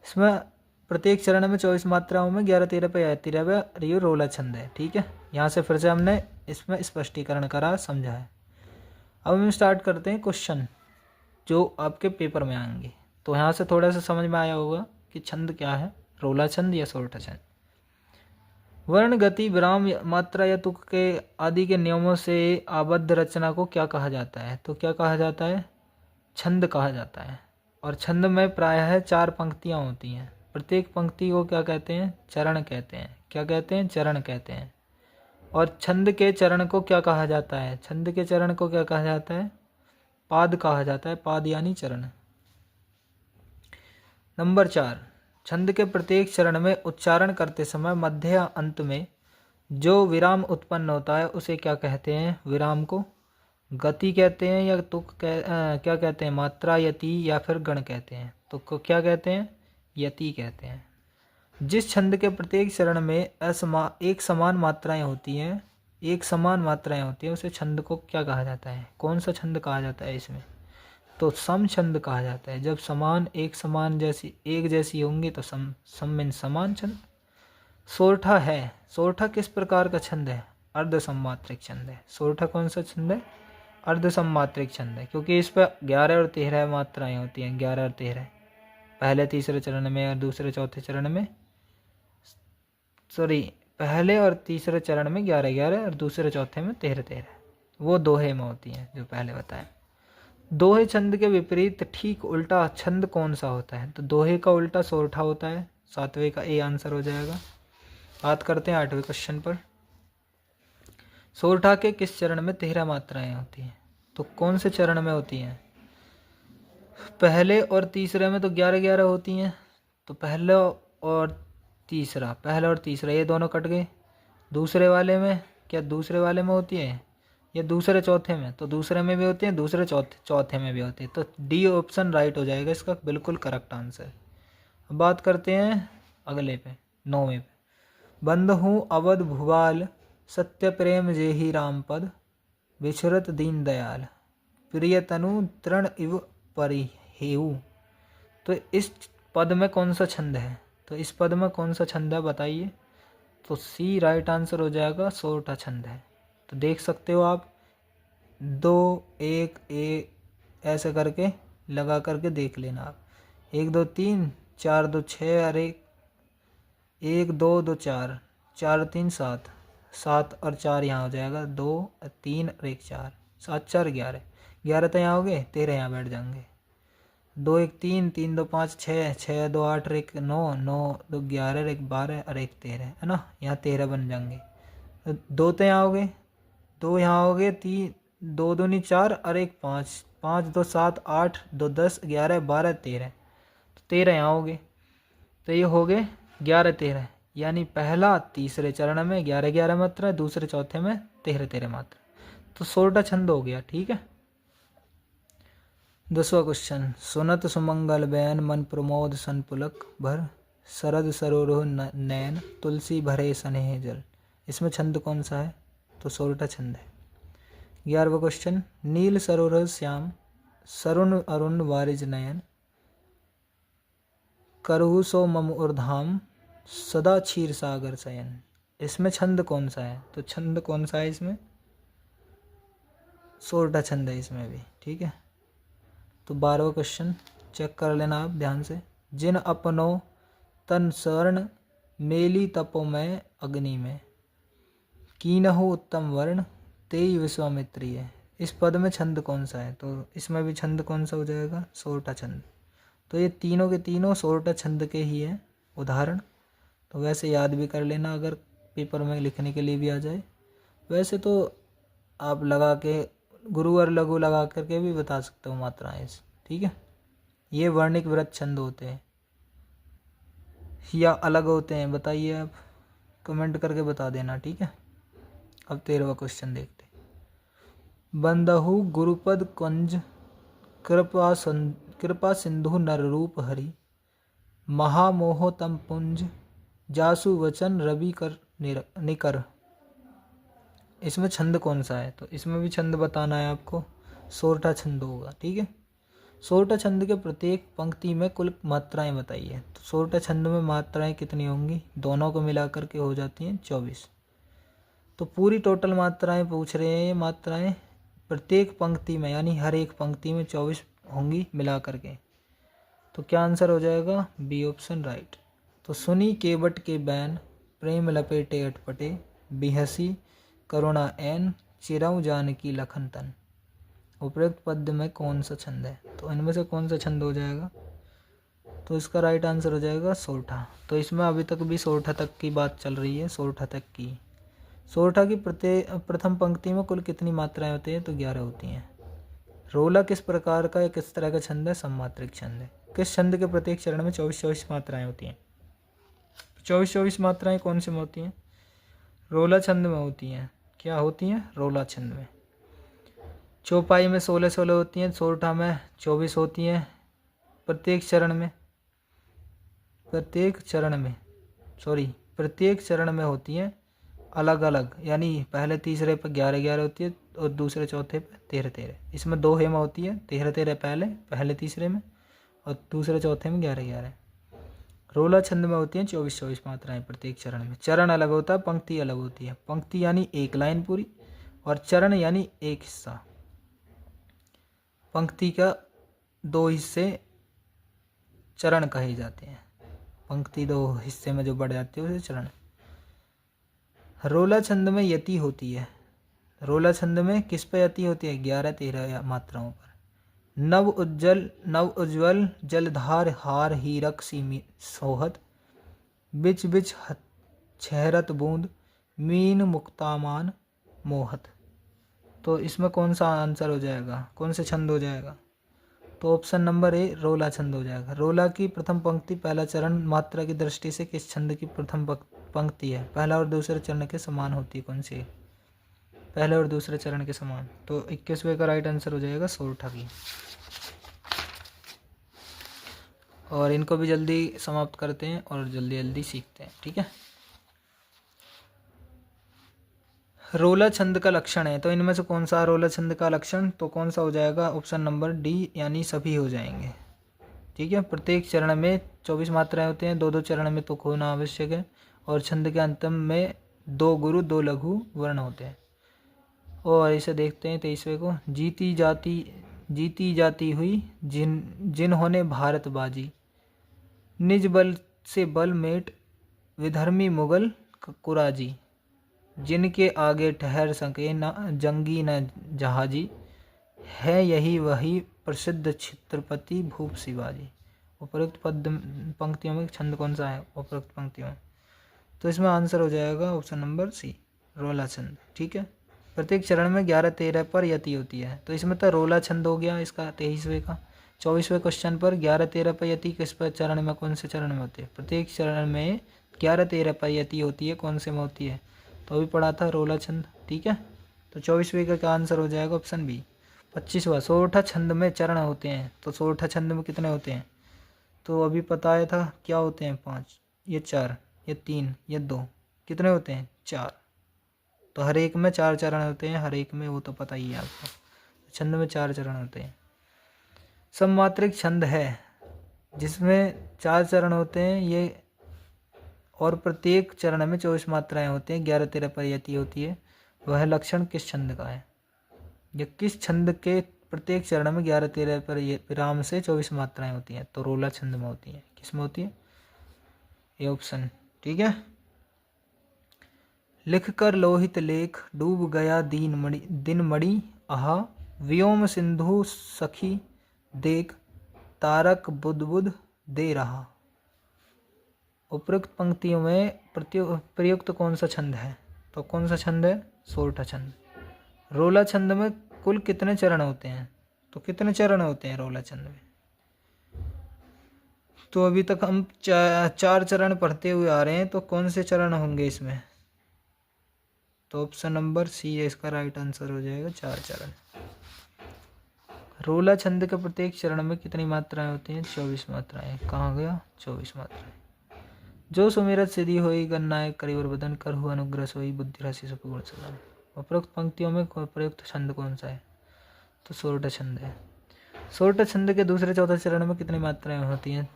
इसमें प्रत्येक चरण में 24 मात्राओं में 11-13 पे आती रहे, ये रोला छंद है। ठीक है, यहाँ से फिर से हमने इसमें स्पष्टीकरण करा, समझा है। अब हम स्टार्ट करते हैं क्वेश्चन जो आपके पेपर में आएंगे। तो यहाँ से थोड़ा सा समझ में आया होगा कि छंद क्या है, रोला छंद या सोरठा छंद। वर्ण, गति, विराम, मात्रा या तुक के आदि के नियमों से आबद्ध रचना को क्या कहा जाता है? तो क्या कहा जाता है? छंद कहा जाता है। और छंद में प्रायः 4 पंक्तियाँ होती हैं। प्रत्येक पंक्ति को क्या कहते हैं? चरण कहते हैं। क्या कहते हैं? चरण कहते हैं। और छंद के चरण को क्या कहा जाता है? छंद के चरण को क्या कहा जाता है? पाद कहा जाता है। पाद यानी चरण। नंबर 4, छंद के प्रत्येक चरण में उच्चारण करते समय मध्य या अंत में जो विराम उत्पन्न होता है उसे क्या कहते हैं? विराम को गति कहते हैं या तुक क्या कहते हैं? मात्रा, यति या फिर गण कहते हैं। तुक को क्या कहते हैं? यति कहते हैं। जिस छंद के प्रत्येक चरण में एक समान मात्राएं होती हैं, उसे छंद को क्या कहा जाता है? कौन सा छंद कहा जाता है इसमें? तो सम छंद कहा जाता है। जब समान एक जैसी होंगी तो सम मीन समान छंद। सोरठा है। सोरठा किस प्रकार का छंद है? अर्ध सम्मात्रिक छंद है। सोरठा कौन सा छंद है? अर्ध सम्मात्रिक छंद है, क्योंकि इस पर 11 और 13 मात्राएं होती हैं। 11 और 13 पहले तीसरे चरण में और दूसरे चौथे चरण में, पहले और तीसरे चरण में 11-11 और दूसरे चौथे में 13-13। वो दोहे में होती हैं जो पहले बताया। दोहे छंद के विपरीत ठीक उल्टा छंद कौन सा होता है? तो दोहे का उल्टा सोरठा होता है। 7वें का ए आंसर हो जाएगा। बात करते हैं 8वें क्वेश्चन पर। सोरठा के किस चरण में 13 मात्राएं होती हैं? तो कौन से चरण में होती हैं? पहले और तीसरे में तो 11-11 होती हैं। तो पहला और तीसरा ये दोनों कट गए। दूसरे वाले में होती है या दूसरे चौथे में? तो दूसरे में भी होती है, दूसरे चौथे में भी होती है। तो डी ऑप्शन राइट हो जाएगा इसका बिल्कुल करेक्ट आंसर। अब बात करते हैं अगले पे, 9वें पे। बंद हूँ अवध भुवाल, सत्य प्रेम जेहि राम पद, विचरत दीन दयाल, प्रिय तनु तृण इव परिहेऊ। तो इस पद में कौन सा छंद है? तो इस पद में कौन सा छंद है बताइए? तो सी राइट आंसर हो जाएगा। सोरठा छंद है। तो देख सकते हो आप 2 1 1 ऐसे करके लगा करके देख लेना आप। 1 2 3 4 2 6 और 1 2 2 4 4 3 7 7 और 4 यहाँ हो जाएगा। 2 3 और 1 4 7 4 11 11 तो यहाँ हो गए, 13 यहाँ बैठ जाएंगे। 2 1 3 3 2 5 6 6 2 8 और 1 9 9 2 11 और 1 12 और 1 13 है ना। यहाँ 13 बन जाएंगे। 2 तो यहाँ हो गए, 2 यहाँ हो गए, 3 2 दूनी 4 और 1 5 5 2 7 8 2 10 11 12 13। तो 13 यहाँ हो गए। तो ये हो गए 11-13, यानी पहला तीसरे चरण में 11-11 मात्रा, दूसरे चौथे में 13-13 मात्रा। तो सोरठा छंद हो गया। ठीक है। 10वां क्वेश्चन। सुनत सुमंगल बैन, मन प्रमोद सन पुलक भर, शरद सरोरोह नयन, तुलसी भरे स्नेह जल। इसमें छंद कौन सा है? तो सोरठा छंद है। 11वां क्वेश्चन। नील सरोवर श्याम, सरुण अरुण वारिज नयन, करहु सो मम उर्धाम, सदा क्षीर सागर शयन। इसमें छंद कौन सा है? तो छंद कौन सा है इसमें? सोरठा छंद है इसमें भी। ठीक है। तो 12वां क्वेश्चन चेक कर लेना आप ध्यान से। जिन अपनो तन स्वर्ण, मेली तपो में अग्नि में, कीनहु उत्तम वर्ण, तेई विश्वामित्रीय। इस पद में छंद कौन सा है? तो इसमें भी छंद कौन सा हो जाएगा? सोरठा छंद। तो ये तीनों के तीनों सोरठा छंद के ही हैं उदाहरण। तो वैसे याद भी कर लेना अगर पेपर में लिखने के लिए भी आ जाए। वैसे तो आप लगा के गुरु और लघु लगा करके भी बता सकते हो मात्राएं। ठीक है। ये वर्णिक वृत्त छंद होते हैं या अलग होते हैं, बताइए आप कमेंट करके बता देना। ठीक है। अब 13वां क्वेश्चन देखते हैं। बंदहु गुरुपद कुंज, कृपा सिंधु नर रूप हरि, महामोह तम पुंज, जासु वचन रवि कर निकर। इसमें छंद कौन सा है? तो इसमें भी छंद बताना है आपको। सोरठा छंद होगा। ठीक है। सोरठा छंद के प्रत्येक पंक्ति में कुल मात्राएं बताइए। तो सोरठा छंद में मात्राएं कितनी होंगी? दोनों को मिलाकर के हो जाती हैं 24। तो पूरी टोटल मात्राएं पूछ रहे हैं। ये मात्राएं प्रत्येक पंक्ति में यानी हर एक पंक्ति में 24 होंगी मिला करके। तो क्या आंसर हो जाएगा? B option right. तो सुनी केवट के बैन, प्रेम लपेटे अटपटे, बिहसी करुणा ऐन, चिरऊ जानकी लखन तन। उपरोक्त पद्य में कौन सा छंद है? तो इनमें से कौन सा छंद हो जाएगा? तो इसका राइट आंसर हो जाएगा सोरठा। तो इसमें अभी तक भी सोरठा तक की बात चल रही है, सोरठा तक की। सोरठा की प्रथम पंक्ति में कुल कितनी मात्राएं होती हैं? तो 11 होती हैं। रोला किस प्रकार का या किस तरह का छंद है? सममात्रिक छंद है। किस छंद के प्रत्येक चरण में 24-24 मात्राएं होती हैं? 24-24 मात्राएं कौन से में होती हैं? रोला छंद में होती हैं। क्या होती हैं? रोला छंद में। चौपाई में 16-16 होती हैं, सोरठा में 24 होती हैं प्रत्येक चरण में होती हैं अलग अलग, यानी पहले तीसरे पर 11-11 होती है और दूसरे चौथे पर 13-13। इसमें 2 हेमा होती है, 13-13 पहले तीसरे में और दूसरे चौथे में 11-11। रोला छंद में होती हैं 24-24 मात्राएं प्रत्येक चरण में। चरण अलग होता है, पंक्ति अलग होती है। पंक्ति यानी एक लाइन पूरी और चरण यानी एक हिस्सा। पंक्ति का 2 हिस्से चरण कहे जाते हैं। पंक्ति 2 हिस्से में जो बढ़ जाती है उसे चरण। रोला छंद में यति होती है। रोला छंद में किस पे यति होती है? 11-13 मात्राओं पर। नव उज्ज्वल जलधार हार हीरक सी सोहत, बिच बिच छहरत बूंद, मीन मुक्तामान मोहत। तो इसमें कौन सा आंसर हो जाएगा? कौन से छंद हो जाएगा? तो ऑप्शन नंबर ए रोला छंद हो जाएगा। रोला की प्रथम पंक्ति पहला चरण मात्रा की दृष्टि से किस छंद की प्रथम पंक्ति है? पहला और दूसरे चरण के समान होती है। कौन सी? पहले और दूसरे चरण के समान। तो 21वें का राइट आंसर हो जाएगा सोरठा की। और इनको भी जल्दी समाप्त करते हैं और जल्दी जल्दी सीखते हैं, ठीक है। रोला छंद का लक्षण है, तो इनमें से कौन सा रोला छंद का लक्षण? तो कौन सा हो जाएगा? ऑप्शन नंबर डी, यानी सभी हो जाएंगे, ठीक है। प्रत्येक चरण में 24 मात्राएं होती हैं, 2-2 चरण में तुक होना आवश्यक है और छंद के अंतम में 2 गुरु 2 लघु वर्ण होते हैं। और इसे देखते हैं 23वें को। जीती जाती हुई जिन्होंने भारत बाजी, निज बल से बल मेट विधर्मी मुगल कुराजी, जिनके आगे ठहर सके न जंगी न जहाजी, है यही वही प्रसिद्ध छत्रपति भूप शिवाजी। उपरोक्त पंक्तियों में छंद कौन सा है? उपरोक्त पंक्तियों में, तो इसमें आंसर हो जाएगा ऑप्शन नंबर सी, रोला छंद, ठीक है। प्रत्येक चरण में 11-13 पर यति होती है, तो इसमें तो रोला छंद हो गया इसका 23वें का। 24वें क्वेश्चन पर 11-13 पर यति किस पर चरण में, कौन से चरण में होती है? प्रत्येक चरण में 11-13 पर यति होती है, कौन से में होती है? तो अभी पढ़ा था रोला छंद, ठीक है। तो 24वें का क्या आंसर हो जाएगा? Option B. 25वां, सोरठा छंद में चरण होते हैं, तो सोरठा छंद में कितने होते हैं? तो अभी बताया था क्या होते हैं? 5, ये 4, ये 3, ये 2, कितने होते हैं? 4। तो हर एक में 4 चरण होते हैं, हर एक में, वो तो पता ही है आपको। छंद में 4 चरण होते हैं। सममात्रिक छंद है जिसमें 4 चरण होते हैं ये, और प्रत्येक चरण में 24 मात्राएं होती हैं, 11-13 पर यति होती है। वह लक्षण किस छंद का है? या किस छंद के प्रत्येक चरण में 11-13 पर विराम से 24 मात्राएं होती हैं? तो रोला छंद में होती है। किस में होती है? ये ऑप्शन, ठीक है। लिख कर लोहित लेख डूब गया दिन मणि, आहा व्योम सिंधु सखी देख, तारक बुद्बुद दे रहा। उपरोक्त पंक्तियों में प्रयुक्त कौन सा छंद है? तो कौन सा छंद है? सोरठा छंद। रोला छंद में कुल कितने चरण होते हैं? तो कितने चरण होते हैं रोला छंद में? तो अभी तक हम 4 चरण पढ़ते हुए आ रहे हैं, तो कौन से चरण होंगे इसमें? तो ऑप्शन नंबर सी है इसका राइट आंसर हो जाएगा, 4 चरण। रोला छंद के प्रत्येक चरण में कितनी मात्राएं होती हैं? 24 मात्राएं। कहाँ गया? 24 मात्राएं। जो सुमिरत सिद्धि होई गन्नायक करिवर बदन, करहु अनुग्रह सोई बुद्धि राशि सुपगुण सदन। उपरोक्त पंक्तियों में प्रयुक्त छंद कौन सा है? तो सोरठा छंद है। सोरठा छंद के दूसरे चौथे चरण में कितनी मात्राएं होती हैं?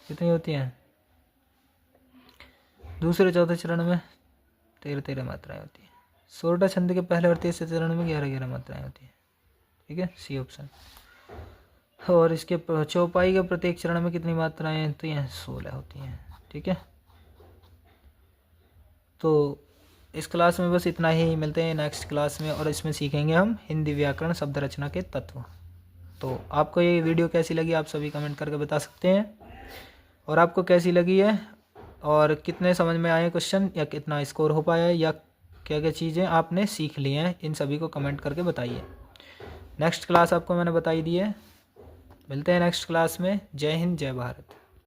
कितनी होती हैं? दूसरे चौथे चरण में 13-13 मात्राएं होती हैं। सोरठा छंद के पहले और तीसरे चरण में 11-11 मात्राएं होती हैं, ठीक है, सी ऑप्शन। और इसके चौपाई के प्रत्येक चरण में कितनी मात्राएं होती हैं? 16 होती हैं, ठीक है। तो इस क्लास में बस इतना ही, मिलते हैं नेक्स्ट क्लास में और इसमें सीखेंगे हम हिंदी व्याकरण शब्द रचना के तत्व। तो आपको ये वीडियो कैसी लगी आप सभी कमेंट करके बता सकते हैं, और आपको कैसी लगी है और कितने समझ में आए क्वेश्चन या कितना स्कोर हो पाया है या क्या क्या चीज़ें आपने सीख ली हैं, इन सभी को कमेंट करके बताइए। नेक्स्ट क्लास आपको मैंने बताई दी है। मिलते हैं नेक्स्ट क्लास में। जय हिंद, जय भारत।